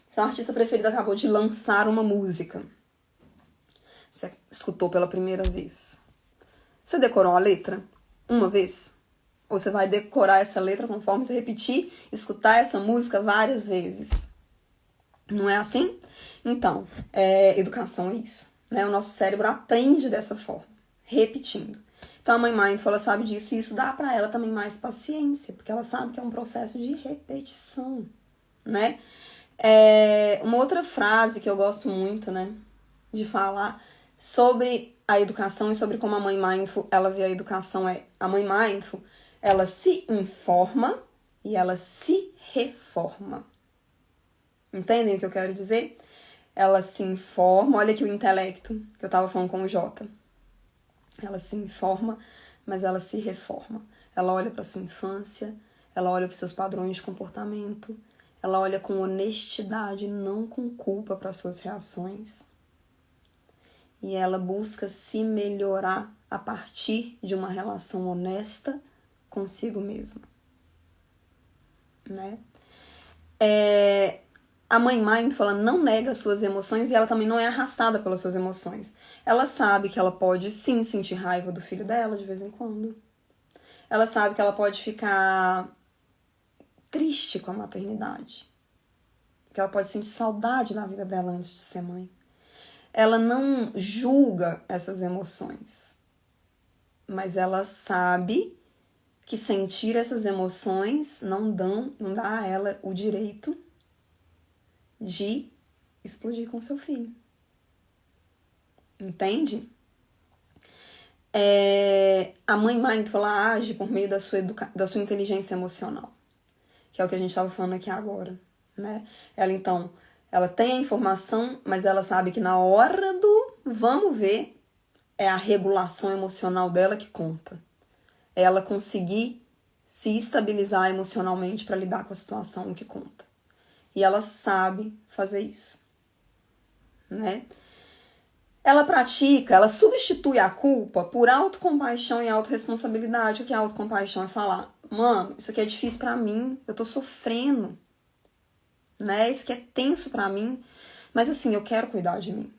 Seu artista preferido acabou de lançar uma música. Você escutou pela primeira vez. Você decorou a letra uma vez? Ou você vai decorar essa letra conforme você repetir, escutar essa música várias vezes? Não é assim? Então, educação é isso. Né? O nosso cérebro aprende dessa forma, repetindo. Então a mãe Mindful, ela sabe disso, e isso dá para ela também mais paciência, porque ela sabe que é um processo de repetição, né? Uma outra frase que eu gosto muito, né, de falar sobre a educação e sobre como a mãe Mindful, ela vê a educação, a mãe Mindful, ela se informa e ela se reforma. Entendem o que eu quero dizer? Ela se informa, olha aqui o intelecto que eu tava falando com o Jota. Ela se informa, mas ela se reforma. Ela olha para sua infância, ela olha para seus padrões de comportamento, ela olha com honestidade, não com culpa para suas reações. E ela busca se melhorar a partir de uma relação honesta consigo mesma. Né? A mãe Mindful, ela não nega suas emoções e ela também não é arrastada pelas suas emoções. Ela sabe que ela pode sim sentir raiva do filho dela de vez em quando. Ela sabe que ela pode ficar triste com a maternidade. Que ela pode sentir saudade da vida dela antes de ser mãe. Ela não julga essas emoções. Mas ela sabe que sentir essas emoções não dá a ela o direito de explodir com seu filho. Entende? A mãe Mindful, ela age por meio da sua inteligência emocional, que é o que a gente estava falando aqui agora, né? Ela tem a informação, mas ela sabe que na hora do vamos ver, é a regulação emocional dela que conta. É ela conseguir se estabilizar emocionalmente para lidar com a situação que conta. E ela sabe fazer isso, né? Ela substitui a culpa por autocompaixão e autorresponsabilidade. O que é autocompaixão? É falar, mano, isso aqui é difícil pra mim, eu tô sofrendo, né? Isso aqui é tenso pra mim, mas assim, eu quero cuidar de mim.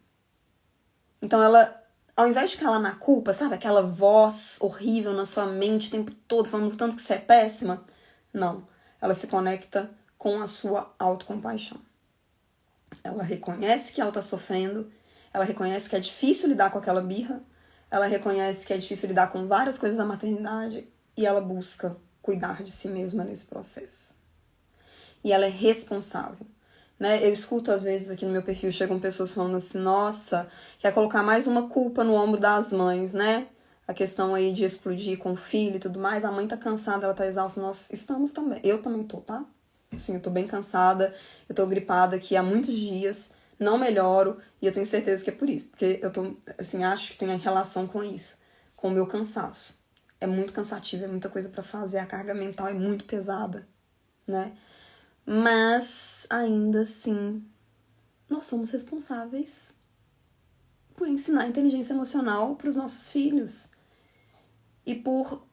Então ela, ao invés de ficar lá na culpa, sabe? Aquela voz horrível na sua mente o tempo todo, falando tanto que você é péssima. Não, ela se conecta com a sua autocompaixão. Ela reconhece que ela tá sofrendo, ela reconhece que é difícil lidar com aquela birra, ela reconhece que é difícil lidar com várias coisas da maternidade e ela busca cuidar de si mesma nesse processo. E ela é responsável. né? Eu escuto às vezes aqui no meu perfil, chegam pessoas falando assim, nossa, quer colocar mais uma culpa no ombro das mães, né? A questão aí de explodir com o filho e tudo mais, a mãe tá cansada, ela tá exausta, nós estamos também, eu também tô, tá? Sim, eu tô bem cansada, eu tô gripada aqui há muitos dias, não melhoro, e eu tenho certeza que é por isso, porque eu tô, assim, acho que tem relação com isso, com o meu cansaço. É muito cansativo, é muita coisa pra fazer, a carga mental é muito pesada, né? Mas, ainda assim, nós somos responsáveis por ensinar inteligência emocional para os nossos filhos e por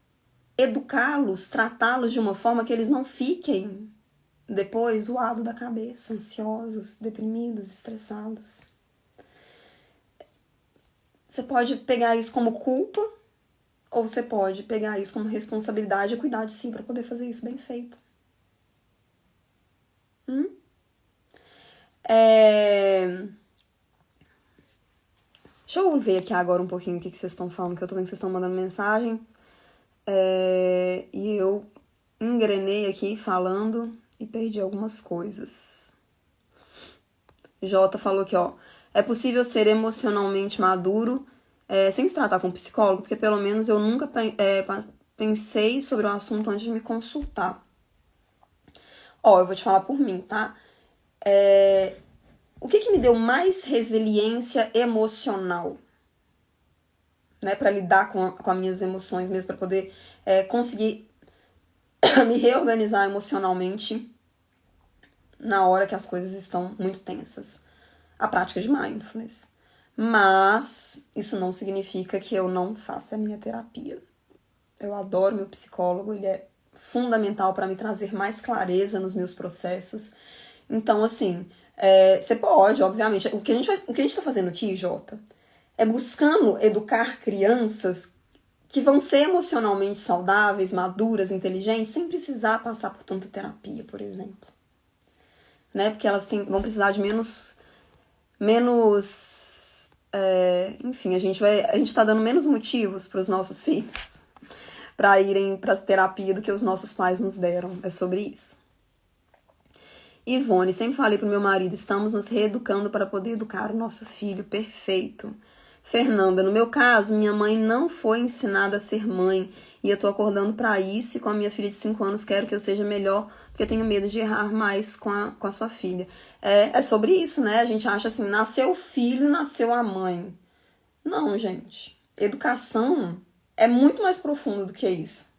educá-los, tratá-los de uma forma que eles não fiquem depois zoados da cabeça, ansiosos, deprimidos, estressados. Você pode pegar isso como culpa ou você pode pegar isso como responsabilidade e cuidar de si para poder fazer isso bem feito. Deixa eu ver aqui agora um pouquinho o que vocês estão falando, que eu tô vendo que vocês estão mandando mensagem. E eu engrenei aqui falando e perdi algumas coisas. Jota falou aqui, ó. É possível ser emocionalmente maduro sem se tratar com um psicólogo? Porque pelo menos eu nunca pensei sobre o assunto antes de me consultar. Ó, eu vou te falar por mim, tá? O que me deu mais resiliência emocional? Né, para lidar com as minhas emoções mesmo, para poder conseguir me reorganizar emocionalmente na hora que as coisas estão muito tensas. A prática de mindfulness. Mas isso não significa que eu não faça a minha terapia. Eu adoro meu psicólogo, ele é fundamental para me trazer mais clareza nos meus processos. Então, assim, você pode, obviamente, o que a gente tá fazendo aqui, Jota, é buscando educar crianças que vão ser emocionalmente saudáveis, maduras, inteligentes, sem precisar passar por tanta terapia, por exemplo. Né? Porque elas vão precisar de menos enfim, a gente tá dando menos motivos para os nossos filhos para irem para terapia do que os nossos pais nos deram. É sobre isso. Ivone, sempre falei pro meu marido, estamos nos reeducando para poder educar o nosso filho perfeito. Fernanda, no meu caso, minha mãe não foi ensinada a ser mãe e eu tô acordando para isso e com a minha filha de 5 anos quero que eu seja melhor porque tenho medo de errar mais com a sua filha. É sobre isso, né? A gente acha assim, nasceu o filho, nasceu a mãe. Não, gente. Educação é muito mais profundo do que isso.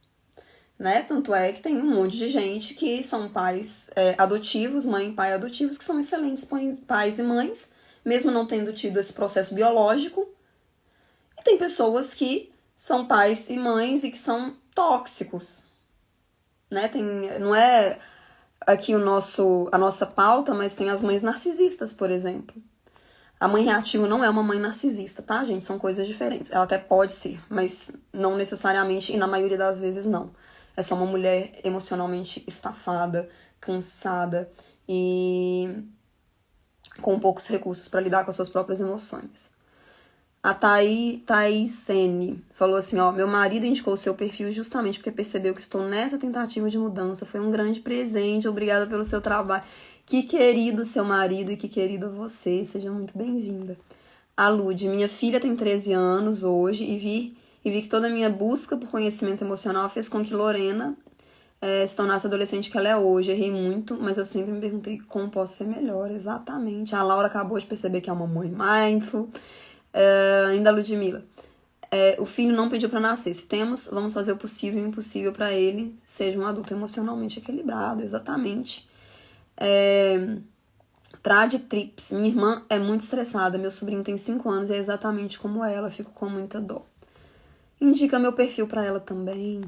Né? Tanto é que tem um monte de gente que são pais adotivos, mãe e pai adotivos, que são excelentes pais e mães, mesmo não tendo tido esse processo biológico. E tem pessoas que são pais e mães e que são tóxicos. Né? Não é aqui a nossa pauta, mas tem as mães narcisistas, por exemplo. A mãe reativa não é uma mãe narcisista, tá, gente? São coisas diferentes. Ela até pode ser, mas não necessariamente, e na maioria das vezes não. É só uma mulher emocionalmente estafada, cansada e com poucos recursos para lidar com as suas próprias emoções. A Thaisene falou assim, ó, meu marido indicou o seu perfil justamente porque percebeu que estou nessa tentativa de mudança. Foi um grande presente, obrigada pelo seu trabalho. Que querido seu marido e que querido você, seja muito bem-vinda. A Lud, minha filha tem 13 anos hoje e vi que toda a minha busca por conhecimento emocional fez com que Lorena se tornasse adolescente que ela é hoje. Errei muito, mas eu sempre me perguntei como posso ser melhor, exatamente. A Laura acabou de perceber que é uma mãe mindful. Ainda a Ludmilla. O filho não pediu para nascer. Se temos, vamos fazer o possível e o impossível para ele seja um adulto emocionalmente equilibrado, exatamente. Traditrips. Minha irmã é muito estressada. Meu sobrinho tem 5 anos e é exatamente como ela. Fico com muita dor. Indica meu perfil para ela também.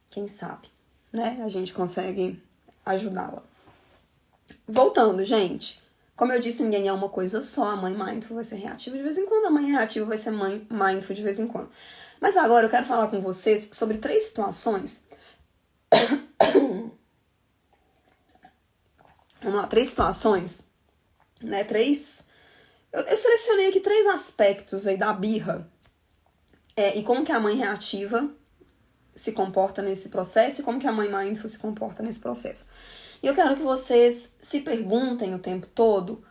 Quem sabe, né? A gente consegue ajudá-la. Voltando, gente. Como eu disse, ninguém é uma coisa só. A mãe mindful vai ser reativa de vez em quando. A mãe reativa vai ser mãe mindful de vez em quando. Mas agora eu quero falar com vocês sobre 3 situações. Vamos lá, 3 situações, né? Eu selecionei aqui 3 aspectos aí da birra. E como que a mãe reativa se comporta nesse processo e como que a mãe mindful se comporta nesse processo. E eu quero que vocês se perguntem o tempo todo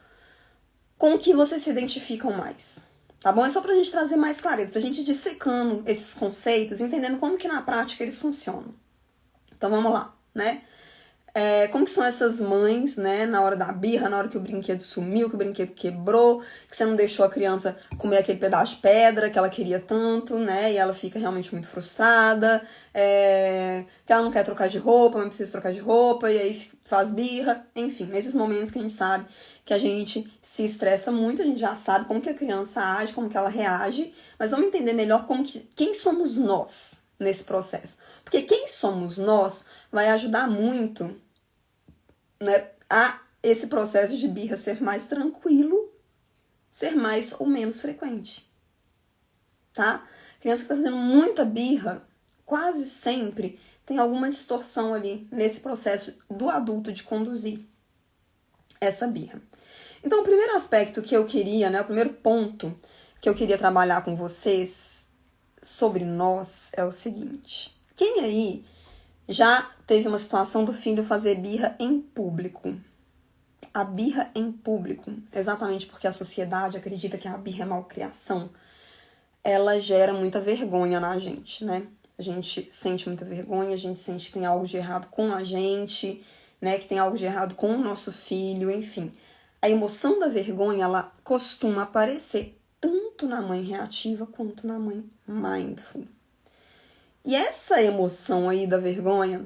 com o que vocês se identificam mais. Tá bom? É só pra gente trazer mais clareza, pra gente ir dissecando esses conceitos, entendendo como que na prática eles funcionam. Então vamos lá, né? Como que são essas mães, né, na hora da birra, na hora que o brinquedo sumiu, que o brinquedo quebrou, que você não deixou a criança comer aquele pedaço de pedra que ela queria tanto, né, e ela fica realmente muito frustrada, que ela não quer trocar de roupa, mas precisa trocar de roupa, e aí faz birra, enfim, nesses momentos que a gente sabe que a gente se estressa muito, a gente já sabe como que a criança age, como que ela reage, mas vamos entender melhor quem somos nós nesse processo. Porque quem somos nós vai ajudar muito, né, a esse processo de birra ser mais tranquilo, ser mais ou menos frequente, tá? Criança que tá fazendo muita birra, quase sempre tem alguma distorção ali nesse processo do adulto de conduzir essa birra. Então, o primeiro aspecto que eu queria, né, o primeiro ponto que eu queria trabalhar com vocês sobre nós é o seguinte. Quem aí já teve uma situação do filho fazer birra em público? A birra em público, exatamente porque a sociedade acredita que a birra é malcriação, ela gera muita vergonha na gente, né? A gente sente muita vergonha, a gente sente que tem algo de errado com a gente, né? Que tem algo de errado com o nosso filho, enfim. A emoção da vergonha, ela costuma aparecer tanto na mãe reativa quanto na mãe mindful. E essa emoção aí da vergonha,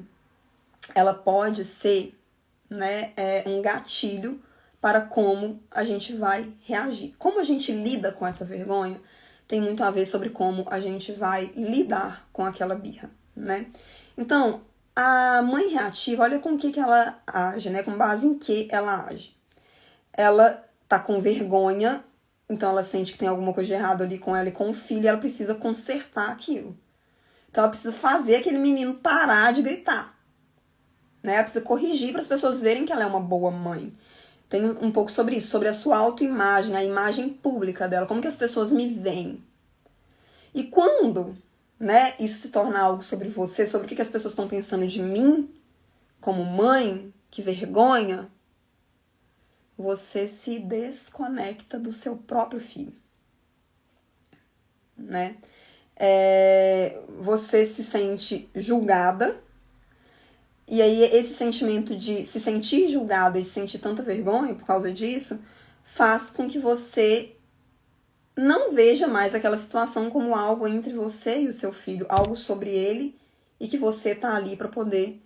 ela pode ser, né, um gatilho para como a gente vai reagir. Como a gente lida com essa vergonha tem muito a ver sobre como a gente vai lidar com aquela birra, né? Então, a mãe reativa, olha com o que ela age, né? Com base em que ela age. Ela tá com vergonha, então ela sente que tem alguma coisa de errado ali com ela e com o filho, e ela precisa consertar aquilo. Então ela precisa fazer aquele menino parar de gritar, né? Ela precisa corrigir para as pessoas verem que ela é uma boa mãe. Tem um pouco sobre isso, sobre a sua autoimagem, a imagem pública dela, como que as pessoas me veem. E quando, né, isso se torna algo sobre você, sobre o que as pessoas estão pensando de mim, como mãe, que vergonha, você se desconecta do seu próprio filho, né? Você se sente julgada, e aí esse sentimento de se sentir julgada e de sentir tanta vergonha por causa disso, faz com que você não veja mais aquela situação como algo entre você e o seu filho, algo sobre ele, e que você tá ali para poder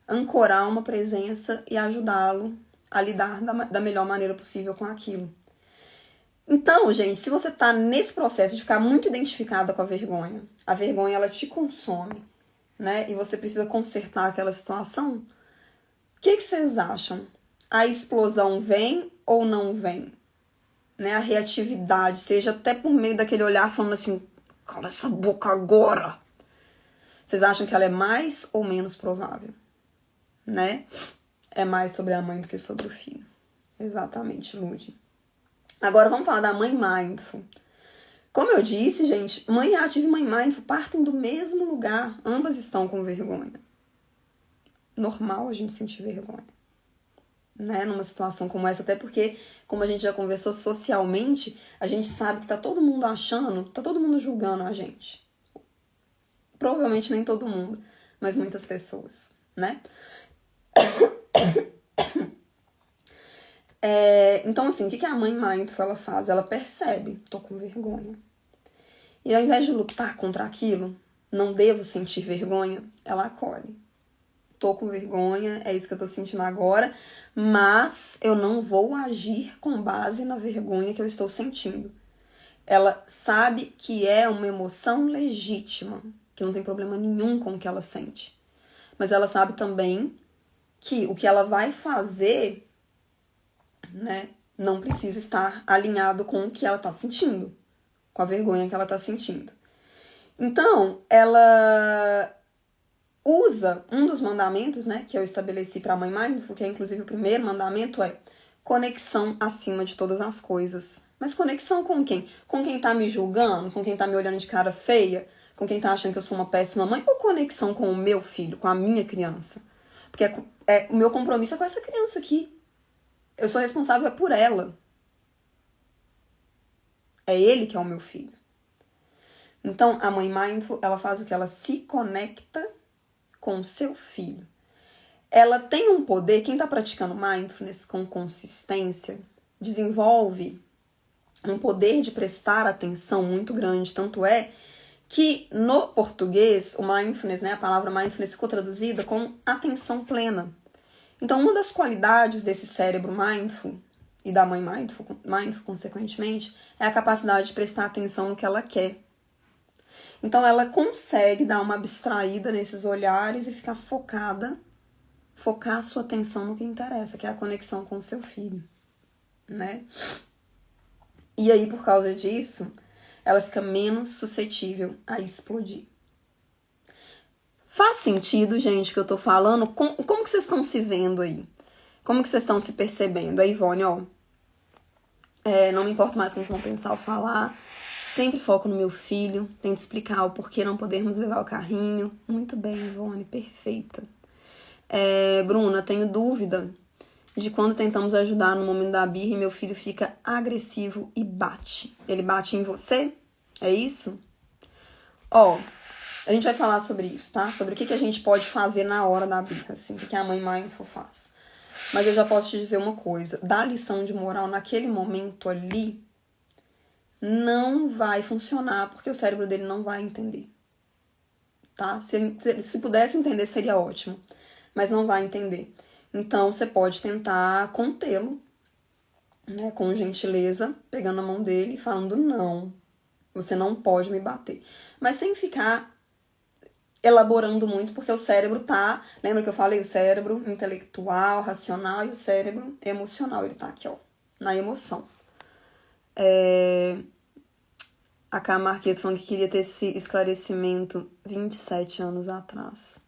ancorar uma presença e ajudá-lo a lidar da melhor maneira possível com aquilo. Então, gente, se você tá nesse processo de ficar muito identificada com a vergonha ela te consome, né? E você precisa consertar aquela situação, o que vocês acham? A explosão vem ou não vem? Né? A reatividade, seja até por meio daquele olhar falando assim, cala essa boca agora. Vocês acham que ela é mais ou menos provável? Né? É mais sobre a mãe do que sobre o filho. Exatamente, Lud. Agora vamos falar da mãe mindful. Como eu disse, gente, mãe reativa e mãe mindful partem do mesmo lugar. Ambas estão com vergonha. Normal a gente sentir vergonha, né? Numa situação como essa, até porque, como a gente já conversou socialmente, a gente sabe que tá todo mundo achando, tá todo mundo julgando a gente. Provavelmente nem todo mundo, mas muitas pessoas, né? Então, assim, o que a mãe mindful ela faz? Ela percebe, tô com vergonha. E ao invés de lutar contra aquilo, não devo sentir vergonha, ela acolhe. Tô com vergonha, é isso que eu tô sentindo agora, mas eu não vou agir com base na vergonha que eu estou sentindo. Ela sabe que é uma emoção legítima, que não tem problema nenhum com o que ela sente. Mas ela sabe também que o que ela vai fazer, né, não precisa estar alinhado com o que ela tá sentindo, com a vergonha que ela tá sentindo. Então, ela usa um dos mandamentos, né, que eu estabeleci para a mãe mindful, que é inclusive o primeiro mandamento, é conexão acima de todas as coisas. Mas conexão com quem? Com quem tá me julgando? Com quem tá me olhando de cara feia? Com quem tá achando que eu sou uma péssima mãe? Ou conexão com o meu filho, com a minha criança? Porque o meu compromisso é com essa criança aqui. Eu sou responsável por ela. É ele que é o meu filho. Então, a mãe mindful, ela faz o que? Ela se conecta com o seu filho. Ela tem um poder, quem está praticando mindfulness com consistência, desenvolve um poder de prestar atenção muito grande. Tanto é que no português, o mindfulness, né, a palavra mindfulness ficou traduzida com atenção plena. Então, uma das qualidades desse cérebro mindful e da mãe mindful, consequentemente, é a capacidade de prestar atenção no que ela quer. Então, ela consegue dar uma abstraída nesses olhares e ficar focar a sua atenção no que interessa, que é a conexão com o seu filho, né? E aí, por causa disso, ela fica menos suscetível a explodir. Faz sentido, gente, o que eu tô falando? Como que vocês estão se vendo aí? Como que vocês estão se percebendo? A Ivone, ó, não me importo mais com o que vão pensar ou falar. Sempre foco no meu filho. Tento explicar o porquê não podermos levar o carrinho. Muito bem, Ivone, perfeita. Bruna, tenho dúvida de quando tentamos ajudar no momento da birra e meu filho fica agressivo e bate. Ele bate em você? É isso? Ó, a gente vai falar sobre isso, tá? Sobre o que a gente pode fazer na hora da birra, assim, o que a mãe mindful faz. Mas eu já posso te dizer uma coisa, dar lição de moral naquele momento ali não vai funcionar, porque o cérebro dele não vai entender, tá? Se pudesse entender, seria ótimo, mas não vai entender. Então, você pode tentar contê-lo, né, com gentileza, pegando a mão dele e falando, não, você não pode me bater. Mas sem ficar elaborando muito, porque o cérebro tá... Lembra que eu falei? O cérebro intelectual, racional e o cérebro emocional. Ele tá aqui, ó, na emoção. A K. Marqueto falando que queria ter esse esclarecimento 27 anos atrás.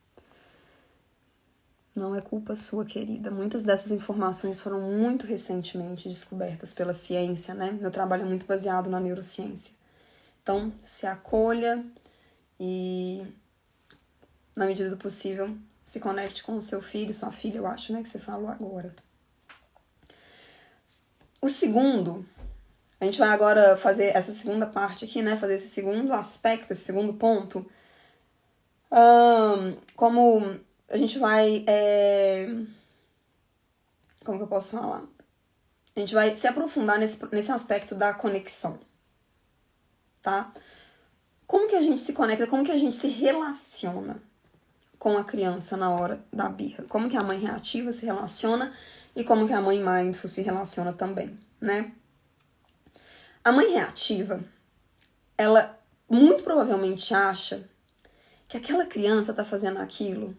Não é culpa sua, querida. Muitas dessas informações foram muito recentemente descobertas pela ciência, né? Meu trabalho é muito baseado na neurociência. Então, se acolha e, na medida do possível, se conecte com o seu filho, sua filha, eu acho, né? Que você falou agora. O segundo, a gente vai agora fazer essa segunda parte aqui, né? Fazer esse segundo aspecto, esse segundo ponto. Como a gente vai... Como que eu posso falar? A gente vai se aprofundar nesse aspecto da conexão, tá? Como que a gente se conecta, como que a gente se relaciona com a criança na hora da birra? Como que a mãe reativa se relaciona e como que a mãe mindful se relaciona também, né? A mãe reativa, ela muito provavelmente acha que aquela criança tá fazendo aquilo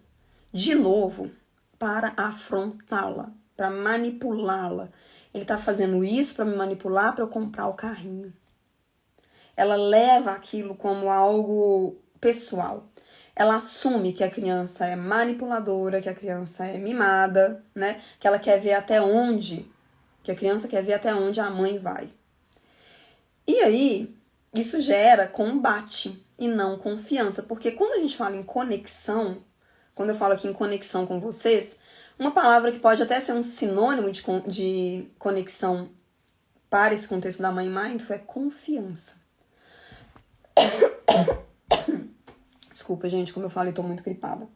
de novo para afrontá-la, para manipulá-la. Ele tá fazendo isso para me manipular, para eu comprar o carrinho. Ela leva aquilo como algo pessoal. Ela assume que a criança é manipuladora, que a criança é mimada, né? Que ela quer ver até onde, que a criança quer ver até onde a mãe vai. E aí, isso gera combate e não confiança. Porque quando a gente fala em conexão, quando eu falo aqui em conexão com vocês, uma palavra que pode até ser um sinônimo de conexão para esse contexto da mãe mindful é confiança. Desculpa, gente, como eu falei, tô muito gripada.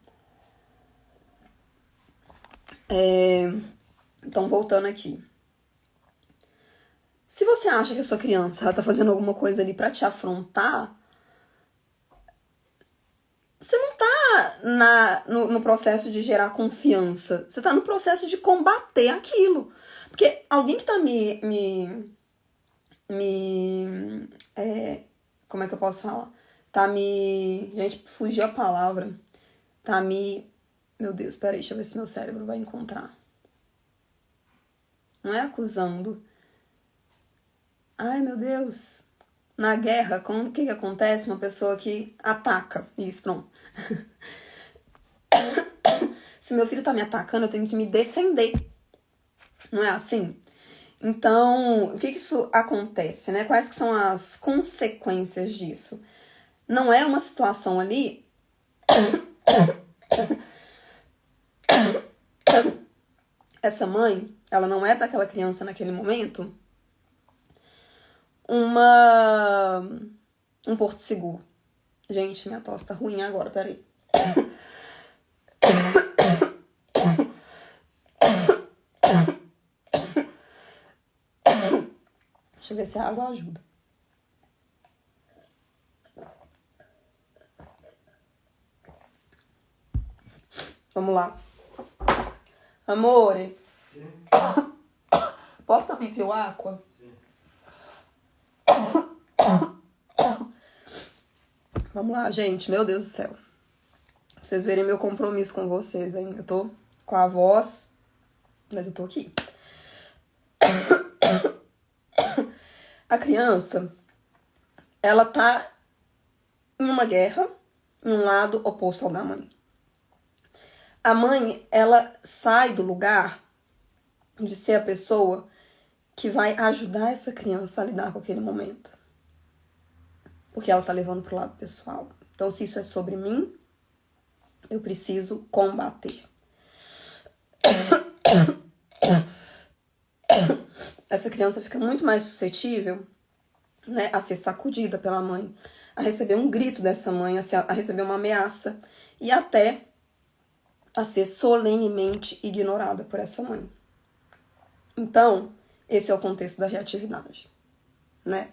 Então, voltando aqui. Se você acha que a sua criança ela tá fazendo alguma coisa ali pra te afrontar, você não tá no processo de gerar confiança. Você tá no processo de combater aquilo. Porque alguém que tá como é que eu posso falar? Gente, fugiu a palavra. Meu Deus, peraí, deixa eu ver se meu cérebro vai encontrar. Não é acusando. Ai, meu Deus. Na guerra, o que acontece? Uma pessoa que ataca. Isso, pronto. Se meu filho tá me atacando, eu tenho que me defender. Não é assim? Então, o que isso acontece, né? Quais que são as consequências disso? Não é uma situação ali essa mãe, ela não é para aquela criança naquele momento um porto seguro. Gente, minha tosse tá ruim agora, peraí. Deixa eu ver se a água ajuda. Vamos lá. Amore. Pode também pio água? Vamos lá, gente. Meu Deus do céu. Pra vocês verem meu compromisso com vocês, hein? Eu tô com a voz, mas eu tô aqui. A criança, ela tá em uma guerra, em um lado oposto ao da mãe. A mãe, ela sai do lugar de ser a pessoa que vai ajudar essa criança a lidar com aquele momento. Porque ela tá levando pro lado pessoal. Então, se isso é sobre mim, eu preciso combater. Essa criança fica muito mais suscetível, né, a ser sacudida pela mãe, a receber um grito dessa mãe, a receber uma ameaça e até a ser solenemente ignorada por essa mãe. Então, esse é o contexto da reatividade, né?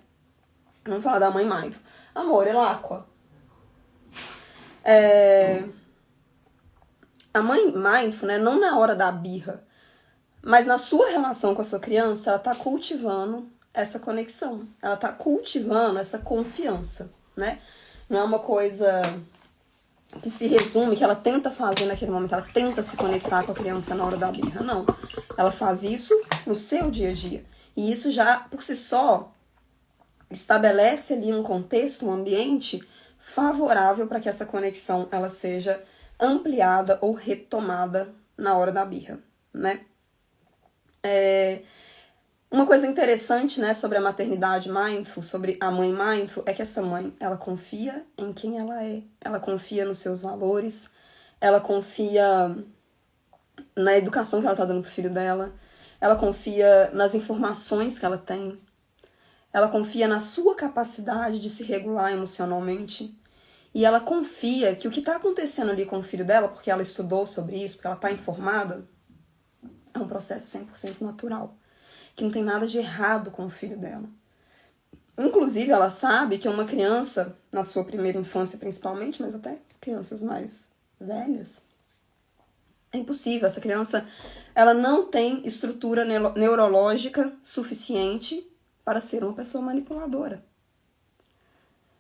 Vamos falar da mãe mindful. Amor, Elacqua. A mãe mindful, né, não na hora da birra, mas na sua relação com a sua criança, ela tá cultivando essa conexão. Ela tá cultivando essa confiança, né? Não é uma coisa que se resume, que ela tenta fazer naquele momento, ela tenta se conectar com a criança na hora da birra. Não. Ela faz isso no seu dia a dia. E isso já, por si só, estabelece ali um contexto, um ambiente favorável para que essa conexão ela seja ampliada ou retomada na hora da birra, né? Uma coisa interessante, né, sobre a maternidade mindful, sobre a mãe mindful, é que essa mãe, ela confia em quem ela confia nos seus valores, ela confia na educação que ela tá dando pro filho dela, ela confia nas informações que ela tem, ela confia na sua capacidade de se regular emocionalmente, e ela confia que o que tá acontecendo ali com o filho dela, porque ela estudou sobre isso, porque ela tá informada, é um processo 100% natural, que não tem nada de errado com o filho dela. Inclusive, ela sabe que uma criança, na sua primeira infância principalmente, mas até crianças mais velhas, é impossível. Essa criança, ela não tem estrutura neurológica suficiente para ser uma pessoa manipuladora.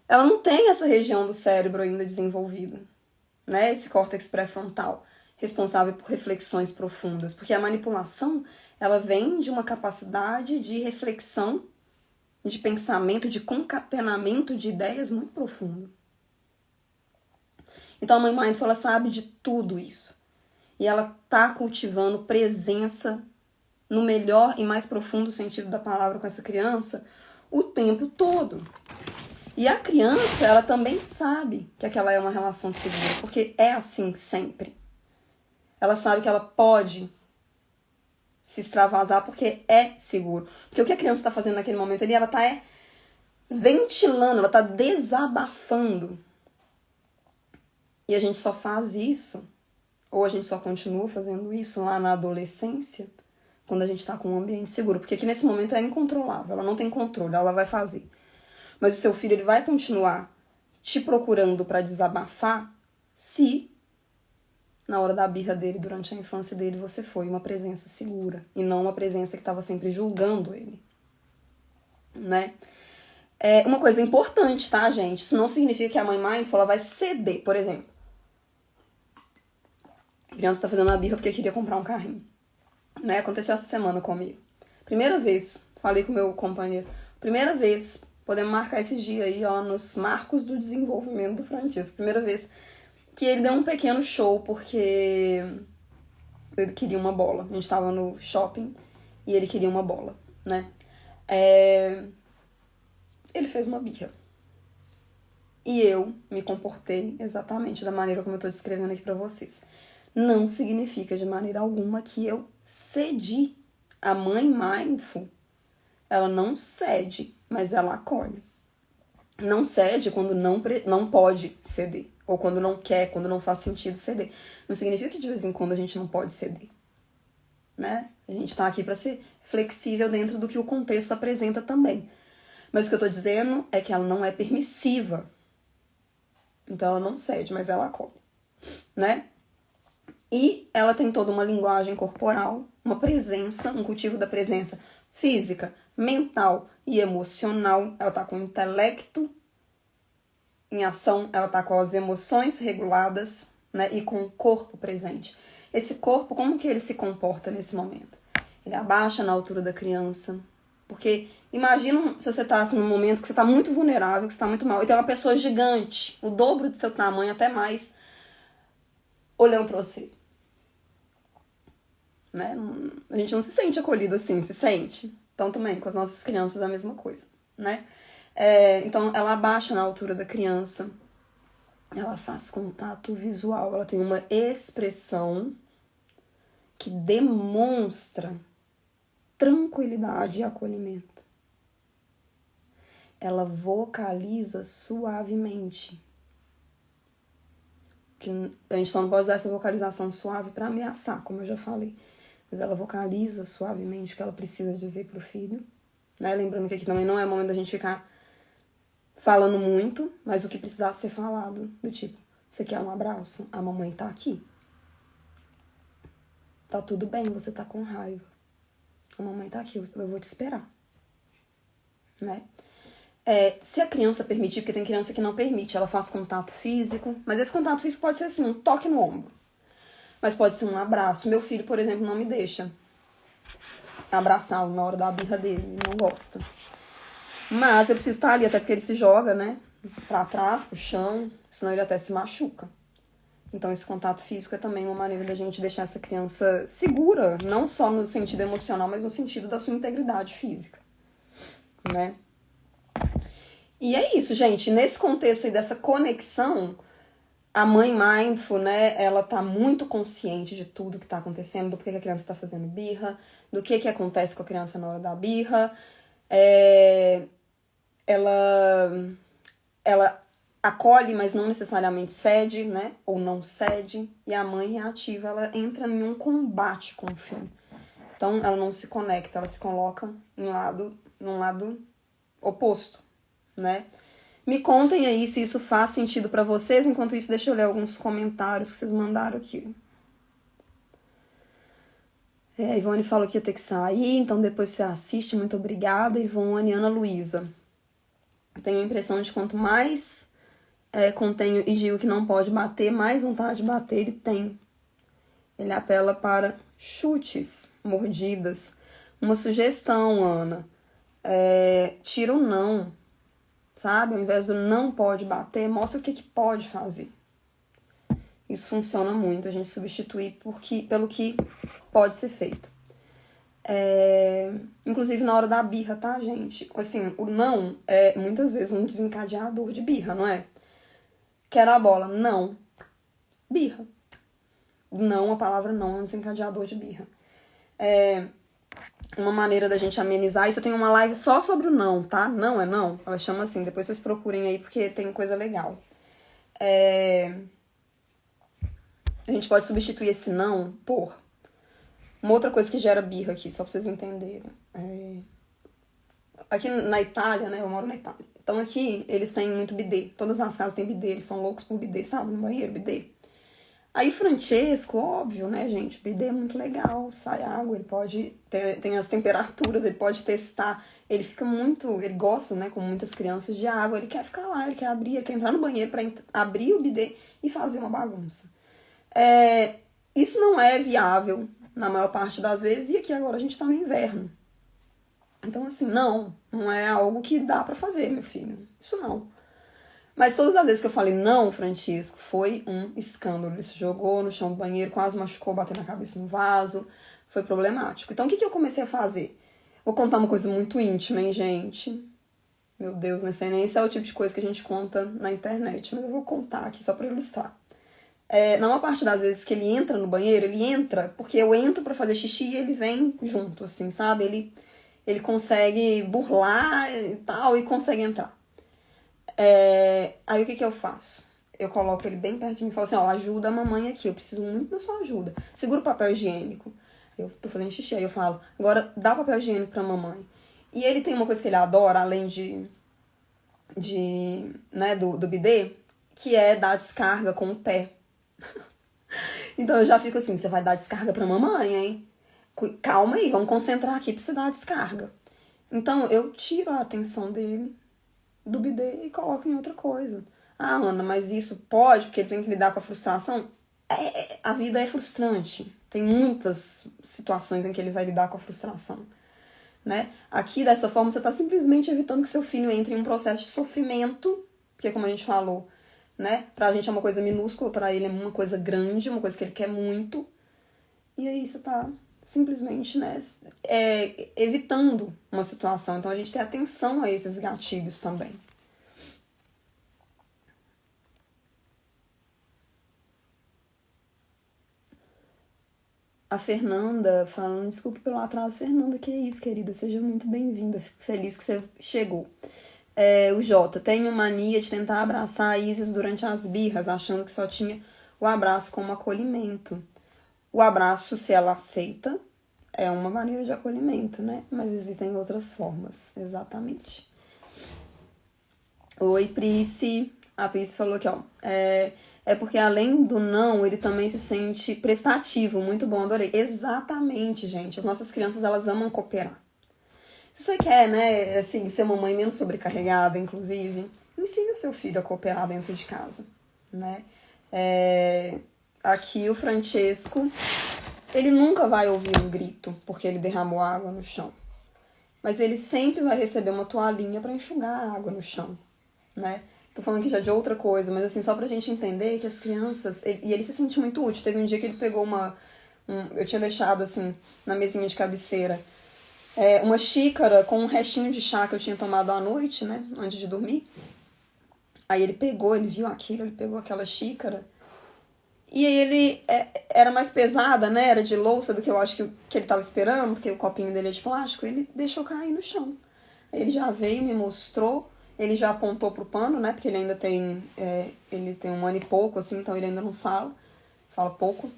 Ela não tem essa região do cérebro ainda desenvolvida, né? Esse córtex pré-frontal, responsável por reflexões profundas, porque a manipulação, ela vem de uma capacidade de reflexão, de pensamento, de concatenamento de ideias muito profundo. Então a mãe mindful, ela sabe de tudo isso. E ela tá cultivando presença no melhor e mais profundo sentido da palavra com essa criança o tempo todo. E a criança, ela também sabe que aquela é uma relação segura, porque é assim sempre. Ela sabe que ela pode se extravasar porque é seguro. Porque o que a criança está fazendo naquele momento ali, ela está ventilando, ela está desabafando. E a gente só faz isso, ou a gente só continua fazendo isso lá na adolescência, quando a gente está com um ambiente seguro. Porque aqui nesse momento é incontrolável, ela não tem controle, ela vai fazer. Mas o seu filho, ele vai continuar te procurando para desabafar se na hora da birra dele, durante a infância dele, você foi uma presença segura. E não uma presença que estava sempre julgando ele. Né? É uma coisa importante, tá, gente? Isso não significa que a mãe mindful ela vai ceder, por exemplo. A criança tá fazendo uma birra porque queria comprar um carrinho. Né? Aconteceu essa semana comigo. Primeira vez, falei com o meu companheiro. Primeira vez, podemos marcar esse dia aí, ó, nos marcos do desenvolvimento do Francisco. Primeira vez que ele deu um pequeno show porque ele queria uma bola. A gente tava no shopping e ele queria uma bola, né? Ele fez uma birra. E eu me comportei exatamente da maneira como eu tô descrevendo aqui pra vocês. não significa de maneira alguma que eu cedi. A mãe mindful, ela não cede, mas ela acolhe. Não cede quando não pode ceder, ou quando não quer, quando não faz sentido ceder. Não significa que de vez em quando a gente não pode ceder, né? A gente tá aqui para ser flexível dentro do que o contexto apresenta também. Mas o que eu tô dizendo é que ela não é permissiva. Então ela não cede, mas ela acolhe, né? E ela tem toda uma linguagem corporal, uma presença, um cultivo da presença física, mental e emocional. Ela tá com o intelecto em ação, ela tá com as emoções reguladas, né? E com o corpo presente. Esse corpo, como que ele se comporta nesse momento? Ele abaixa na altura da criança. Porque imagina se você tá assim, num momento que você tá muito vulnerável, que você tá muito mal, e tem uma pessoa gigante, o dobro do seu tamanho, até mais, olhando pra você. Né? A gente não se sente acolhido assim, se sente. Então também, com as nossas crianças é a mesma coisa, né? Então ela abaixa na altura da criança, ela faz contato visual, ela tem uma expressão que demonstra tranquilidade e acolhimento. Ela vocaliza suavemente. Que a gente não pode usar essa vocalização suave para ameaçar, como eu já falei. Mas ela vocaliza suavemente o que ela precisa dizer pro filho. Né? Lembrando que aqui também não é momento da gente ficar falando muito, mas o que precisar ser falado. Do tipo, você quer um abraço? A mamãe tá aqui. Tá tudo bem, você tá com raiva. A mamãe tá aqui, eu vou te esperar. Né? Se a criança permitir, porque tem criança que não permite, ela faz contato físico, mas esse contato físico pode ser assim, um toque no ombro. Mas pode ser um abraço. Meu filho, por exemplo, não me deixa abraçá-lo na hora da birra dele, ele não gosta. Mas eu preciso estar ali, até porque ele se joga, né, pra trás, pro chão, senão ele até se machuca. Então esse contato físico é também uma maneira da gente deixar essa criança segura, não só no sentido emocional, mas no sentido da sua integridade física, né? E é isso, gente. Nesse contexto aí dessa conexão, a mãe mindful, né, ela tá muito consciente de tudo que tá acontecendo, do porquê que a criança tá fazendo birra, do que acontece com a criança na hora da birra. Ela acolhe, mas não necessariamente cede, né, ou não cede. E a mãe reativa, ela entra em um combate com o filho. Então, ela não se conecta, ela se coloca num lado oposto, né? Me contem aí se isso faz sentido pra vocês. Enquanto isso, deixa eu ler alguns comentários que vocês mandaram aqui. A Ivone falou que ia ter que sair, então depois você assiste. Muito obrigada, Ivone. Ana Luísa. Tenho a impressão de quanto mais contenho e digo que não pode bater, mais vontade de bater ele tem. Ele apela para chutes, mordidas. Uma sugestão, Ana. Tira o não. Sabe? Ao invés do não pode bater, mostra o que pode fazer. Isso funciona muito, a gente substituir pelo que pode ser feito. Inclusive na hora da birra, tá, gente? Assim, o não é muitas vezes um desencadeador de birra, não é? Quero a bola. Não. Birra. Não, a palavra não é um desencadeador de birra. Uma maneira da gente amenizar isso. Eu tenho uma live só sobre o não, tá? Não é não. Ela chama assim. Depois vocês procurem aí porque tem coisa legal. A gente pode substituir esse não por uma outra coisa que gera birra aqui, só pra vocês entenderem. Aqui na Itália, né? Eu moro na Itália. Então aqui eles têm muito bidê. Todas as casas têm bidê. Eles são loucos por bidê, sabe? No banheiro, bidê. Aí Francesco, óbvio, né, gente? O bidê é muito legal, sai água, ele pode tem as temperaturas, ele pode testar. Ele fica muito, ele gosta, né, como muitas crianças, de água. Ele quer ficar lá, ele quer abrir, ele quer entrar no banheiro pra abrir o bidê e fazer uma bagunça. Isso não é viável na maior parte das vezes, e aqui agora a gente tá no inverno. Então, assim, não é algo que dá pra fazer, meu filho. Isso não. Mas todas as vezes que eu falei não, Francisco, foi um escândalo. Ele se jogou no chão do banheiro, quase machucou, bateu na cabeça no vaso. Foi problemático. Então, o que eu comecei a fazer? Vou contar uma coisa muito íntima, hein, gente? Meu Deus, não sei nem se é o tipo de coisa que a gente conta na internet, mas eu vou contar aqui só pra ilustrar. Na maior parte das vezes que ele entra no banheiro, ele entra porque eu entro pra fazer xixi e ele vem junto, assim, sabe? Ele consegue burlar e tal e consegue entrar. Aí o que eu faço? Eu coloco ele bem perto de mim e falo assim, ó, ajuda a mamãe aqui, eu preciso muito da sua ajuda. Segura o papel higiênico. Eu tô fazendo xixi, aí eu falo, agora dá o papel higiênico pra mamãe. E ele tem uma coisa que ele adora, além né, do bidê, que é dar descarga com o pé. Então eu já fico assim, você vai dar descarga pra mamãe, hein? Calma aí, vamos concentrar aqui pra você dar a descarga. Então eu tiro a atenção dele do bidê e coloco em outra coisa. Ah, Ana, mas isso pode, porque ele tem que lidar com a frustração? A vida é frustrante. Tem muitas situações em que ele vai lidar com a frustração. Né? Aqui, dessa forma, você está simplesmente evitando que seu filho entre em um processo de sofrimento, porque, como a gente falou, né? Pra gente é uma coisa minúscula, pra ele é uma coisa grande, uma coisa que ele quer muito. E aí você tá simplesmente, né, evitando uma situação. Então a gente tem atenção a esses gatilhos também. A Fernanda falando, desculpa pelo atraso, Fernanda, que é isso, querida, seja muito bem-vinda, fico feliz que você chegou. O Jota, tenho mania de tentar abraçar a Isis durante as birras, achando que só tinha o abraço como acolhimento. O abraço, se ela aceita, é uma maneira de acolhimento, né? Mas existem outras formas, exatamente. Oi, Price. A Price falou aqui, ó. Porque além do não, ele também se sente prestativo. Muito bom, adorei. Exatamente, gente. As nossas crianças, elas amam cooperar. Se você quer, né, assim, ser uma mãe menos sobrecarregada, inclusive, ensine o seu filho a cooperar dentro de casa, né? Aqui o Francesco, ele nunca vai ouvir um grito porque ele derramou água no chão. Mas ele sempre vai receber uma toalhinha para enxugar a água no chão, né? Tô falando aqui já de outra coisa, mas assim, só pra gente entender que as crianças... E ele se sente muito útil. Teve um dia que ele pegou eu tinha deixado, assim, na mesinha de cabeceira, uma xícara com um restinho de chá que eu tinha tomado à noite, né? Antes de dormir. Aí ele viu aquilo, ele pegou aquela xícara. E aí ele era mais pesada, né? Era de louça do que eu acho que ele tava esperando, porque o copinho dele é de plástico. Ele deixou cair no chão. Aí ele já veio, me mostrou. Ele já apontou pro pano, né? Porque ele ainda tem... ele tem 1 ano e pouco, assim, então ele ainda não fala. Fala pouco.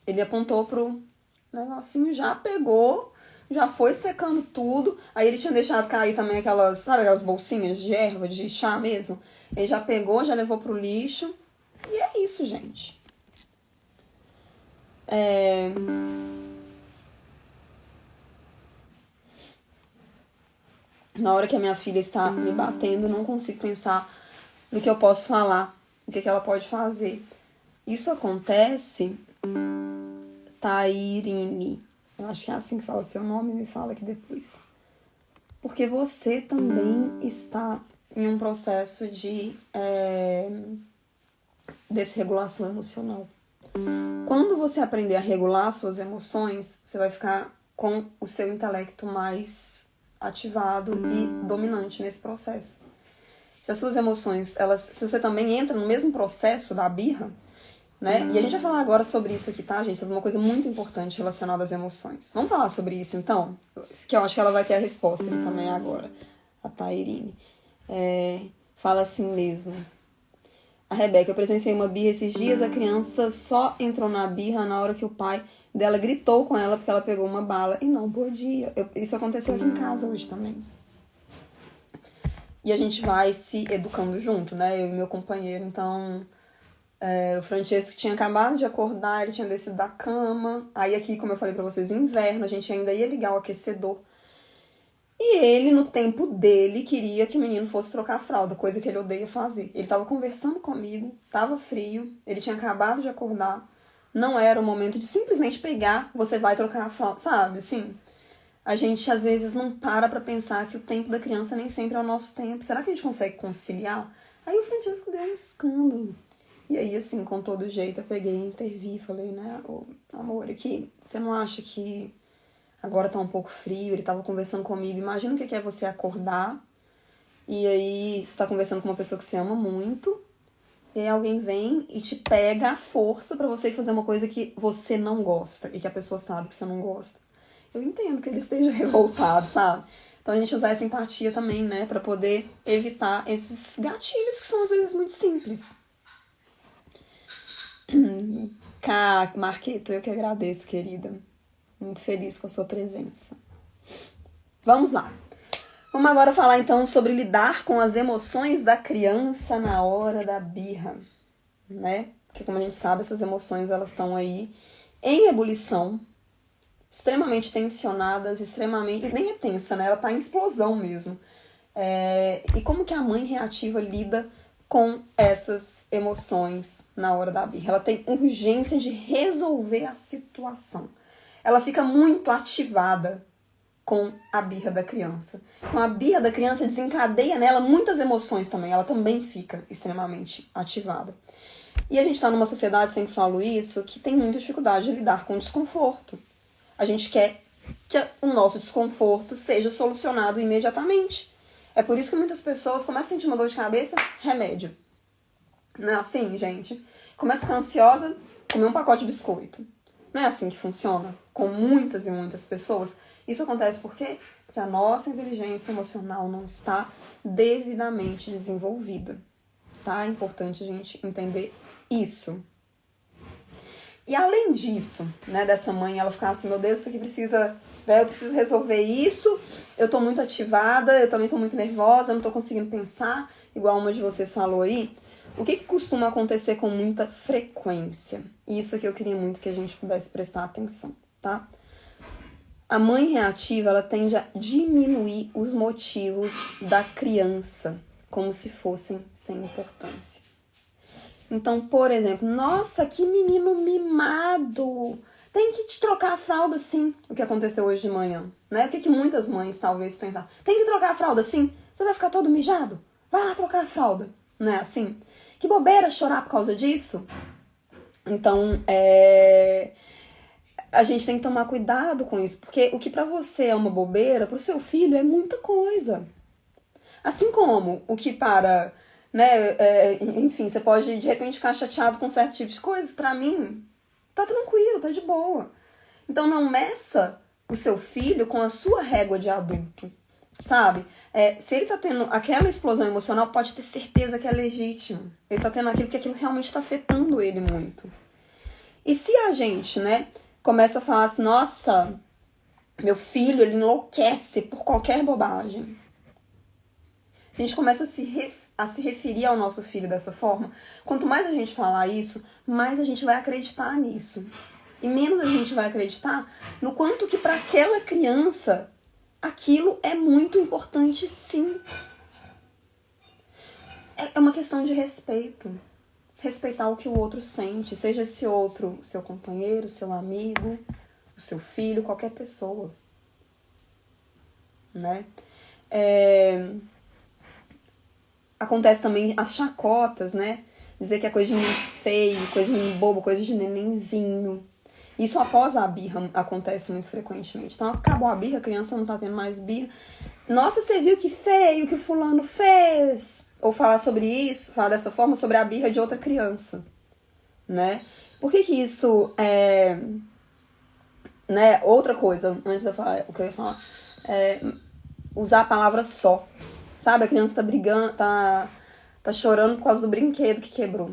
Ele apontou pro negocinho, já pegou, já foi secando tudo. Aí ele tinha deixado cair também aquelas bolsinhas de erva, de chá mesmo. Ele já pegou, já levou pro lixo. E é isso, gente. Na hora que a minha filha está me batendo, não consigo pensar no que eu posso falar, o que ela pode fazer. Isso acontece, Tairine. Eu acho que é assim que fala o seu nome, me fala aqui depois. Porque você também está em um processo de desregulação emocional. Quando você aprender a regular suas emoções, você vai ficar com o seu intelecto mais ativado e dominante nesse processo. Se as suas emoções, se você também entra no mesmo processo da birra, né? E a gente vai falar agora sobre isso aqui, tá, gente? Sobre uma coisa muito importante relacionada às emoções. Vamos falar sobre isso, então? Que eu acho que ela vai ter a resposta aqui também agora. A Tairine. Fala assim mesmo. A Rebeca, eu presenciei uma birra esses dias, a criança só entrou na birra na hora que o pai dela gritou com ela porque ela pegou uma bala e não podia. Isso aconteceu aqui em casa hoje também. E a gente vai se educando junto, né? Eu e meu companheiro. Então, o Francesco tinha acabado de acordar, ele tinha descido da cama. Aí aqui, como eu falei pra vocês, inverno, a gente ainda ia ligar o aquecedor. E ele, no tempo dele, queria que o menino fosse trocar a fralda, coisa que ele odeia fazer. Ele tava conversando comigo, tava frio, ele tinha acabado de acordar. Não era o momento de simplesmente pegar, você vai trocar a fralda, sabe? Assim, a gente às vezes não para pra pensar que o tempo da criança nem sempre é o nosso tempo. Será que a gente consegue conciliar? Aí o Francisco deu um escândalo. E aí, assim, com todo jeito, eu peguei e intervi, falei, né, amor, aqui, você não acha que agora tá um pouco frio? Ele tava conversando comigo, imagina o que é você acordar, e aí você tá conversando com uma pessoa que você ama muito, E aí alguém vem e te pega à força pra você ir fazer uma coisa que você não gosta e que a pessoa sabe que você não gosta. Eu entendo que ele esteja revoltado, sabe? Então a gente usar essa empatia também, né? Pra poder evitar esses gatilhos que são às vezes muito simples. Marqueta, eu que agradeço, querida. Muito feliz com a sua presença. Vamos lá. Vamos agora falar então sobre lidar com as emoções da criança na hora da birra, né? Porque como a gente sabe, essas emoções elas estão aí em ebulição, extremamente tensionadas, extremamente... Nem é tensa, né? Ela tá em explosão mesmo. E como que a mãe reativa lida com essas emoções na hora da birra? Ela tem urgência de resolver a situação. Ela fica muito ativada com a birra da criança. Então a birra da criança desencadeia nela muitas emoções também. Ela também fica extremamente ativada. E a gente está numa sociedade, sempre falo isso, que tem muita dificuldade de lidar com o desconforto. A gente quer que o nosso desconforto seja solucionado imediatamente. É por isso que muitas pessoas começam a sentir uma dor de cabeça, remédio. Não é assim, gente? Começa a ficar ansiosa, comer um pacote de biscoito. Não é assim que funciona com muitas e muitas pessoas. Isso acontece por quê? Porque a nossa inteligência emocional não está devidamente desenvolvida. Tá? É importante a gente entender isso. E além disso, né, dessa mãe, ela ficar assim, meu Deus, isso aqui precisa... Eu preciso resolver isso, eu tô muito ativada, eu também tô muito nervosa, eu não tô conseguindo pensar, igual uma de vocês falou aí. O que costuma acontecer com muita frequência? Isso que eu queria muito que a gente pudesse prestar atenção, tá? A mãe reativa, ela tende a diminuir os motivos da criança, como se fossem sem importância. Então, por exemplo, nossa, que menino mimado! Tem que te trocar a fralda sim, o que aconteceu hoje de manhã, né? O que muitas mães talvez pensaram? Tem que trocar a fralda sim? Você vai ficar todo mijado? Vai lá trocar a fralda, não é assim? Que bobeira chorar por causa disso? Então, a gente tem que tomar cuidado com isso, porque o que pra você é uma bobeira, pro seu filho é muita coisa. Assim como o que para, né, enfim, você pode de repente ficar chateado com certo tipo de coisas, pra mim, tá tranquilo, tá de boa. Então não meça o seu filho com a sua régua de adulto, sabe? Se ele tá tendo aquela explosão emocional, pode ter certeza que é legítimo. Ele tá tendo aquilo porque aquilo realmente tá afetando ele muito. E se a gente, né, começa a falar assim, nossa, meu filho, ele enlouquece por qualquer bobagem. Se a gente começa a se referir ao nosso filho dessa forma, quanto mais a gente falar isso, mais a gente vai acreditar nisso. E menos a gente vai acreditar no quanto que para aquela criança aquilo é muito importante, sim. É uma questão de respeito. Respeitar o que o outro sente, seja esse outro seu companheiro, seu amigo, o seu filho, qualquer pessoa, né? Acontece também as chacotas, né? Dizer que é coisa de menino feio, coisa de menino bobo, coisa de nenenzinho. Isso após a birra acontece muito frequentemente. Então acabou a birra, a criança não tá tendo mais birra. Nossa, você viu que feio que o fulano fez? Ou falar sobre isso, falar dessa forma sobre a birra de outra criança, né? Por que isso é... Né? Outra coisa, antes de eu falar o que eu ia falar, usar a palavra só. Sabe, a criança tá brigando, tá chorando por causa do brinquedo que quebrou.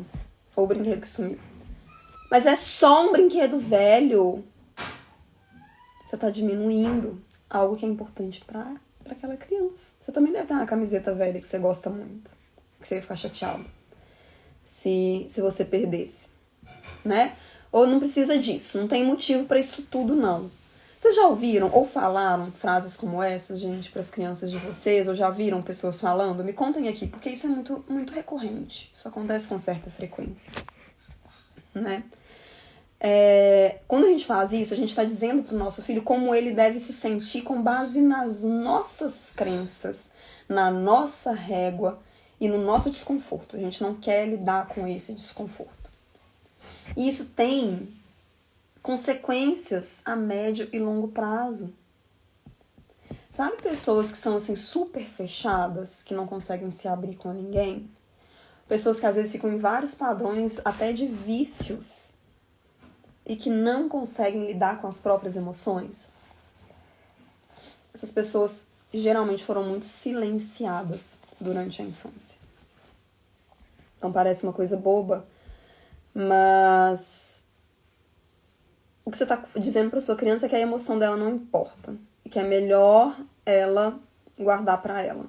Ou o brinquedo que sumiu. Mas é só um brinquedo velho. Você tá diminuindo algo que é importante pra aquela criança. Você também deve ter uma camiseta velha que você gosta muito. Que você ia ficar chateado. Se você perdesse. Né? Ou não precisa disso. Não tem motivo pra isso tudo, não. Vocês já ouviram ou falaram frases como essa, gente, para as crianças de vocês? Ou já viram pessoas falando? Me contem aqui, porque isso é muito, muito recorrente. Isso acontece com certa frequência, né? Quando a gente faz isso, a gente está dizendo para o nosso filho como ele deve se sentir com base nas nossas crenças, na nossa régua e no nosso desconforto. A gente não quer lidar com esse desconforto. E isso tem consequências a médio e longo prazo. Sabe pessoas que são assim super fechadas, que não conseguem se abrir com ninguém? Pessoas que às vezes ficam em vários padrões, até de vícios, e que não conseguem lidar com as próprias emoções. Essas pessoas geralmente foram muito silenciadas durante a infância. Então parece uma coisa boba, mas o que você está dizendo para sua criança é que a emoção dela não importa. E que é melhor ela guardar para ela.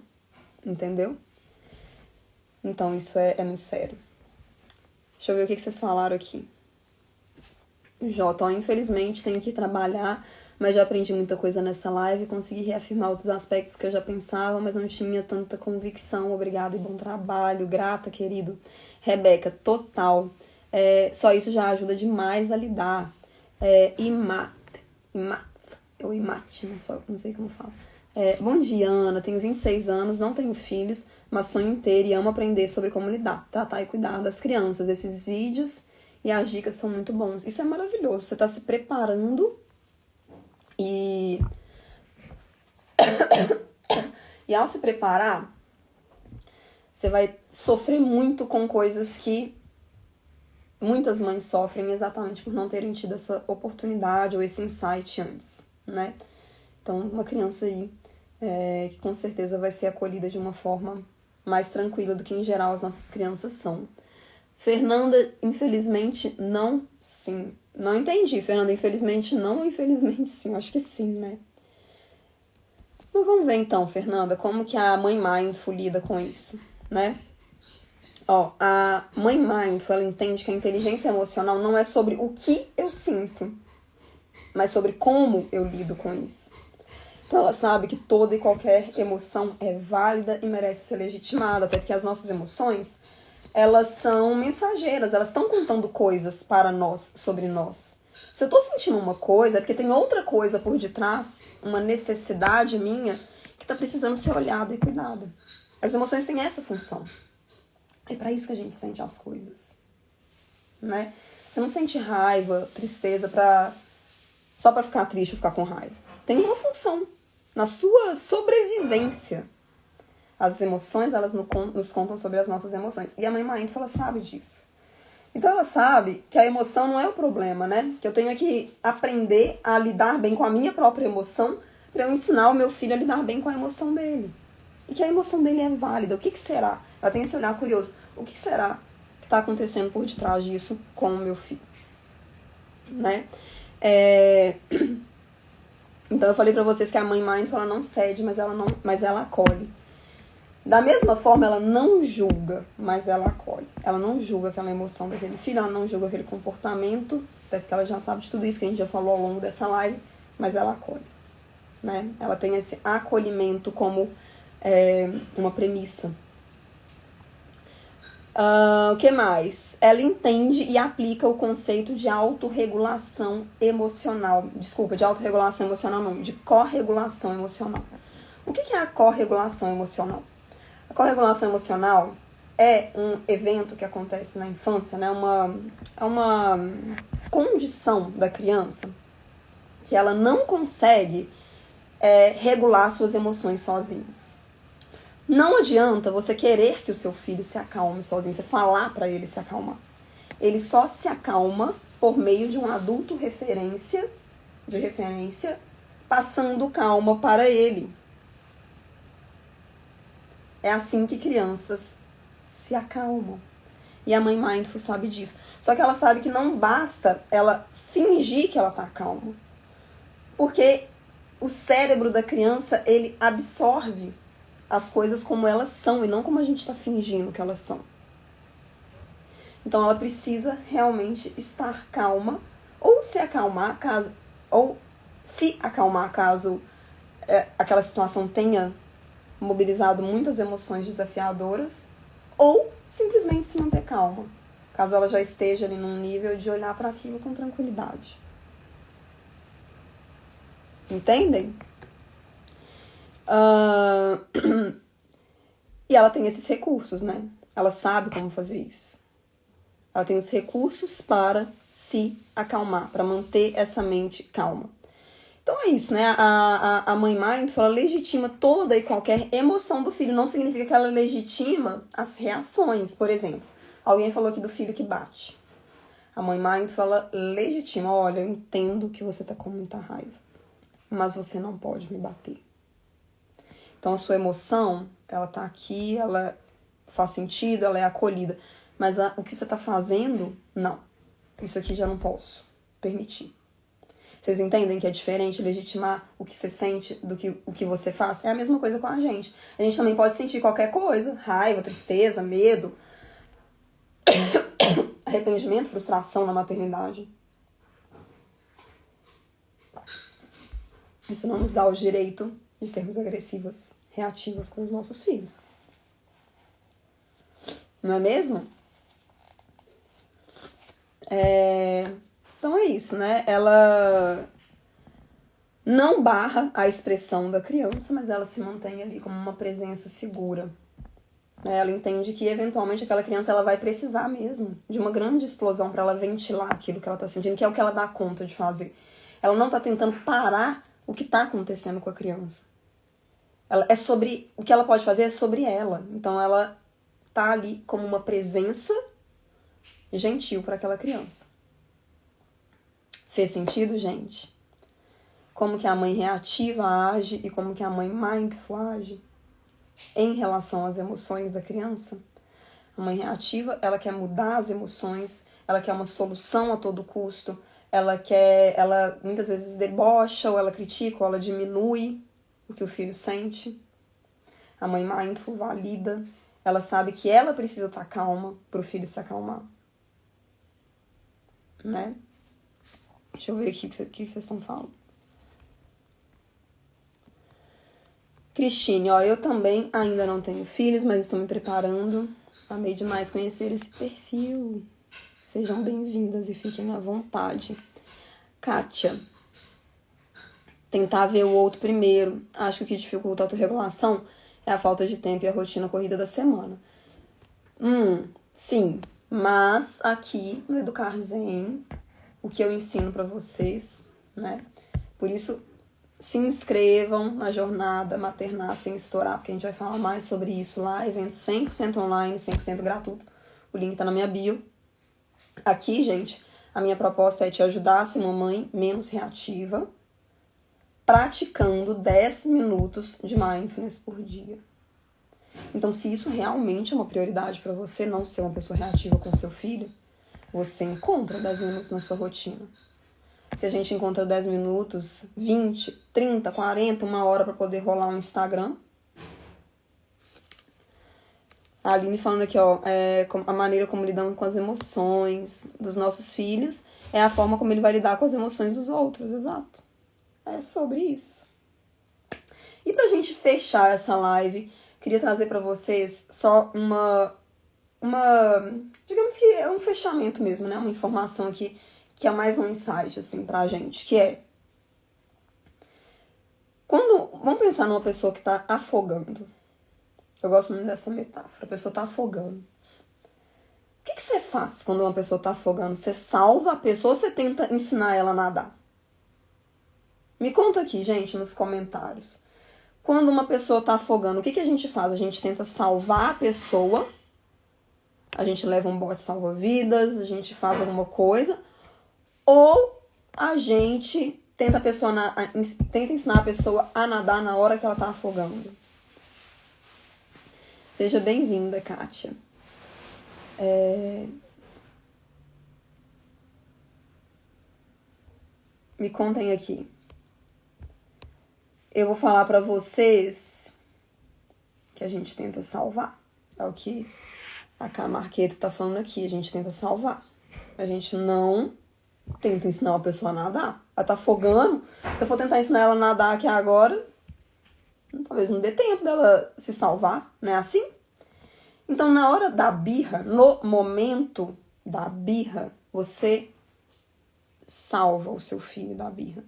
Entendeu? Então isso é muito sério. Deixa eu ver o que vocês falaram aqui. Jota, infelizmente tenho que trabalhar, mas já aprendi muita coisa nessa live, consegui reafirmar outros aspectos que eu já pensava, mas não tinha tanta convicção. Obrigada e bom trabalho. Grata, querido. Rebeca, total. Só isso já ajuda demais a lidar. Imate, não sei como fala. Bom dia, Ana. Tenho 26 anos, não tenho filhos, mas sonho em ter e amo aprender sobre como lidar, tratar e cuidar das crianças. Esses vídeos e as dicas são muito bons. Isso é maravilhoso. Você está se preparando e ao se preparar, você vai sofrer muito com coisas que muitas mães sofrem exatamente por não terem tido essa oportunidade ou esse insight antes, né? Então, uma criança aí que com certeza vai ser acolhida de uma forma mais tranquila do que em geral as nossas crianças são. Fernanda, infelizmente, não, sim. Não entendi, Fernanda, infelizmente não ou infelizmente sim? Acho que sim, né? Mas vamos ver então, Fernanda, como que a mãe Mindful lida com isso, né? A mãe Mindful, ela entende que a inteligência emocional não é sobre o que eu sinto, mas sobre como eu lido com isso. Então ela sabe que toda e qualquer emoção é válida e merece ser legitimada, até porque as nossas emoções, elas são mensageiras, elas estão contando coisas para nós, sobre nós. Se eu estou sentindo uma coisa, é porque tem outra coisa por detrás, uma necessidade minha, que está precisando ser olhada e cuidada. As emoções têm essa função. É para isso que a gente sente as coisas, né? Você não sente raiva, tristeza só para ficar triste ou ficar com raiva. Tem uma função na sua sobrevivência. As emoções, elas nos contam sobre as nossas emoções. E a mãe Mindful, ela sabe disso. Então ela sabe que a emoção não é o problema, né? Que eu tenho que aprender a lidar bem com a minha própria emoção para eu ensinar o meu filho a lidar bem com a emoção dele. E que a emoção dele é válida. O que será? Ela tem esse olhar curioso. O que será que está acontecendo por detrás disso com o meu filho? Né? Então eu falei pra vocês que a mãe Mindful, ela não cede, mas ela acolhe. Da mesma forma, ela não julga, mas ela acolhe. Ela não julga aquela emoção daquele filho, ela não julga aquele comportamento, até porque ela já sabe de tudo isso que a gente já falou ao longo dessa live, mas ela acolhe. Né? Ela tem esse acolhimento como uma premissa. O que mais? Ela entende e aplica o conceito de autorregulação emocional. Desculpa, de autorregulação emocional não, de corregulação emocional. O que é a corregulação emocional? A corregulação emocional é um evento que acontece na infância, né? É uma condição da criança que ela não consegue regular suas emoções sozinhas. Não adianta você querer que o seu filho se acalme sozinho, você falar para ele se acalmar. Ele só se acalma por meio de um adulto de referência, passando calma para ele. É assim que crianças se acalmam. E a mãe Mindful sabe disso. Só que ela sabe que não basta ela fingir que ela tá calma. Porque o cérebro da criança, ele absorve as coisas como elas são e não como a gente está fingindo que elas são. Então ela precisa realmente estar calma ou se acalmar caso aquela situação tenha mobilizado muitas emoções desafiadoras, ou simplesmente se manter calma, caso ela já esteja ali num nível de olhar para aquilo com tranquilidade. Entendem? E ela tem esses recursos, né? Ela sabe como fazer isso. Ela tem os recursos para se acalmar, para manter essa mente calma. Então é isso, né? A mãe mindful, ela legitima toda e qualquer emoção do filho. Não significa que ela legitima as reações. Por exemplo, alguém falou aqui do filho que bate. A mãe mindful, ela legitima. Olha, eu entendo que você tá com muita raiva, mas você não pode me bater. Então a sua emoção, ela tá aqui, ela faz sentido, ela é acolhida. Mas o que você tá fazendo, não. Isso aqui já não posso permitir. Vocês entendem que é diferente legitimar o que você sente do que o que você faz? É a mesma coisa com a gente. A gente também pode sentir qualquer coisa. Raiva, tristeza, medo, arrependimento, frustração na maternidade. Isso não nos dá o direito de sermos agressivas, reativas com os nossos filhos. Não é mesmo? Então é isso, né? Ela não barra a expressão da criança, mas ela se mantém ali como uma presença segura. Ela entende que, eventualmente, aquela criança ela vai precisar mesmo de uma grande explosão para ela ventilar aquilo que ela está sentindo, que é o que ela dá conta de fazer. Ela não está tentando parar o que está acontecendo com a criança. O que ela pode fazer é sobre ela. Então, ela está ali como uma presença gentil para aquela criança. Fez sentido, gente? Como que a mãe reativa age e como que a mãe mindful age em relação às emoções da criança? A mãe reativa, ela quer mudar as emoções, ela quer uma solução a todo custo, ela muitas vezes debocha, ou ela critica, ou ela diminui o que o filho sente. A mãe mindful valida, ela sabe que ela precisa estar calma para o filho se acalmar. Né? Deixa eu ver aqui o que vocês estão falando. Cristine, eu também ainda não tenho filhos, mas estou me preparando. Amei demais conhecer esse perfil. Sejam bem-vindas e fiquem à vontade. Kátia, tentar ver o outro primeiro. Acho que o que dificulta a autorregulação é a falta de tempo e a rotina corrida da semana. Sim, mas aqui no Educar Zen, o que eu ensino para vocês, né? Por isso, se inscrevam na jornada Maternar Sem Estourar, porque a gente vai falar mais sobre isso lá, evento 100% online, 100% gratuito. O link tá na minha bio. Aqui, gente, a minha proposta é te ajudar a ser uma mãe menos reativa, praticando 10 minutos de mindfulness por dia. Então, se isso realmente é uma prioridade para você, não ser uma pessoa reativa com seu filho, você encontra 10 minutos na sua rotina. Se a gente encontra 10 minutos, 20, 30, 40, uma hora para poder rolar um Instagram. A Aline falando aqui, a maneira como lidamos com as emoções dos nossos filhos é a forma como ele vai lidar com as emoções dos outros, exato. É sobre isso. E pra gente fechar essa live, queria trazer para vocês só digamos que é um fechamento mesmo, né? Uma informação aqui que é mais um insight, assim, pra gente, que é... Vamos pensar numa pessoa que tá afogando. Eu gosto muito dessa metáfora. A pessoa tá afogando. O que você faz quando uma pessoa tá afogando? Você salva a pessoa ou você tenta ensinar ela a nadar? Me conta aqui, gente, nos comentários. Quando uma pessoa tá afogando, o que a gente faz? A gente tenta salvar a pessoa, a gente leva um bote salva-vidas, a gente faz alguma coisa, ou a gente tenta ensinar a pessoa a nadar na hora que ela tá afogando. Seja bem-vinda, Kátia. Me contem aqui. Eu vou falar pra vocês que a gente tenta salvar. É o que a Cá Marqueto tá falando aqui. A gente tenta salvar. A gente não tenta ensinar uma pessoa a nadar. Ela tá afogando. Se eu for tentar ensinar ela a nadar aqui agora, talvez não dê tempo dela se salvar. Não é assim? Então, na hora da birra, no momento da birra, você salva o seu filho da birra.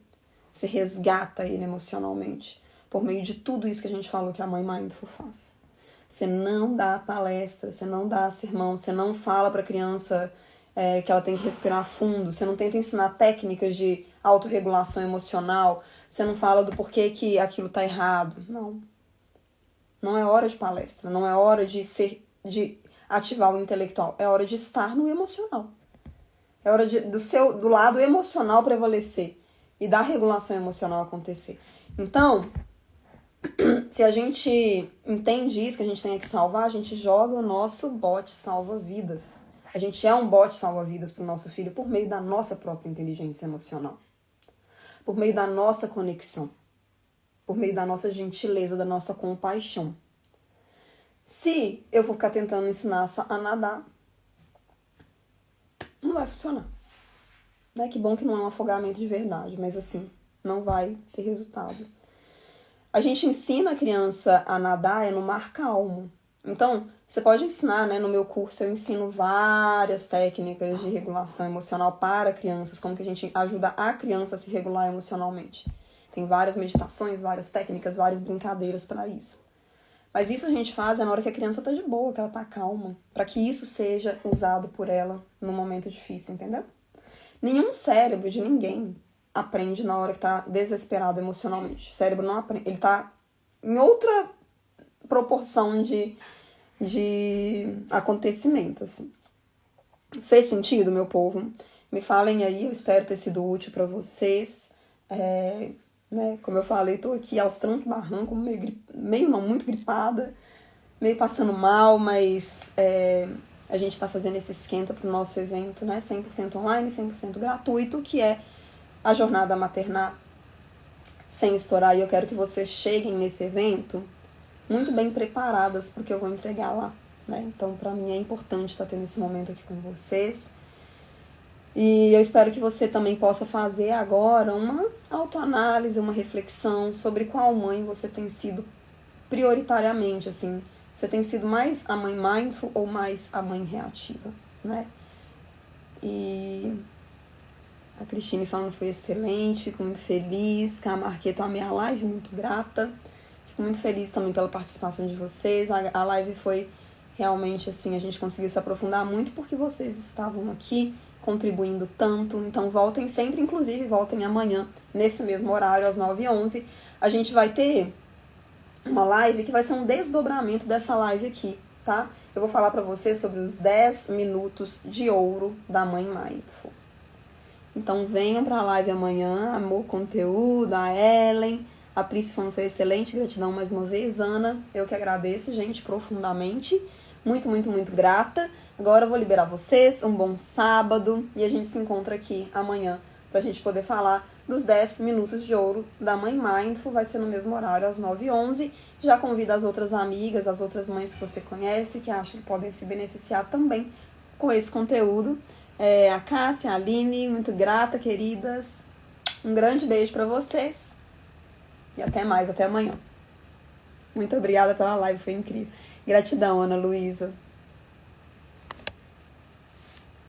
Você resgata ele emocionalmente. Por meio de tudo isso que a gente falou que a mãe mindful faz. Você não dá palestra, você não dá sermão, você não fala pra criança que ela tem que respirar fundo, você não tenta ensinar técnicas de autorregulação emocional, Você não fala do porquê que aquilo tá errado. Não. Não é hora de palestra. Não é hora de ativar o intelectual. É hora de estar no emocional. É hora do lado emocional prevalecer e da regulação emocional acontecer. Então, se a gente entende isso, que a gente tem que salvar, a gente joga o nosso bot salva-vidas. A gente é um bot salva-vidas para o nosso filho por meio da nossa própria inteligência emocional. Por meio da nossa conexão. Por meio da nossa gentileza, da nossa compaixão. Se eu for ficar tentando ensinar a nadar, não vai funcionar. Né? Que bom que não é um afogamento de verdade, mas assim, não vai ter resultado. A gente ensina a criança a nadar no mar calmo. Então, você pode ensinar, né? No meu curso eu ensino várias técnicas de regulação emocional para crianças, como que a gente ajuda a criança a se regular emocionalmente. Tem várias meditações, várias técnicas, várias brincadeiras para isso. Mas isso a gente faz na hora que a criança tá de boa, que ela tá calma, para que isso seja usado por ela no momento difícil, entendeu? Nenhum cérebro de ninguém aprende na hora que tá desesperado emocionalmente. O cérebro não aprende, ele tá em outra proporção de acontecimento, assim. Fez sentido, meu povo? Me falem aí, eu espero ter sido útil para vocês. Né? Como eu falei, tô aqui aos trancos e barrancos, meio não, muito gripada, meio passando mal, mas a gente tá fazendo esse esquenta pro nosso evento, né? 100% online, 100% gratuito, que é a Jornada Maternar Sem Estourar. E eu quero que vocês cheguem nesse evento muito bem preparadas, porque eu vou entregar lá, né? Então, pra mim é importante estar tendo esse momento aqui com vocês. E eu espero que você também possa fazer agora uma autoanálise, uma reflexão sobre qual mãe você tem sido prioritariamente, assim. Você tem sido mais a mãe mindful ou mais a mãe reativa, né? E a Cristine falando foi excelente, fico muito feliz. Que a Marqueta, a minha live, muito grata. Fico muito feliz também pela participação de vocês. A live foi realmente assim, a gente conseguiu se aprofundar muito porque vocês estavam aqui contribuindo tanto. Então voltem sempre, inclusive voltem amanhã, nesse mesmo horário, às 9h11. A gente vai ter uma live que vai ser um desdobramento dessa live aqui, tá? Eu vou falar pra vocês sobre os 10 minutos de ouro da Mãe Mindful. Então venham pra live amanhã, amor conteúdo, a Ellen, a Priscila falando foi excelente, gratidão mais uma vez, Ana, eu que agradeço, gente, profundamente, muito, muito, muito grata. Agora eu vou liberar vocês, um bom sábado, e a gente se encontra aqui amanhã pra gente poder falar dos 10 minutos de ouro da Mãe Mindful, vai ser no mesmo horário, às 9h11. Já convido as outras amigas, as outras mães que você conhece, que acham que podem se beneficiar também com esse conteúdo. A Cássia, a Aline, muito grata, queridas. Um grande beijo pra vocês. E até mais, até amanhã. Muito obrigada pela live, foi incrível. Gratidão, Ana Luísa.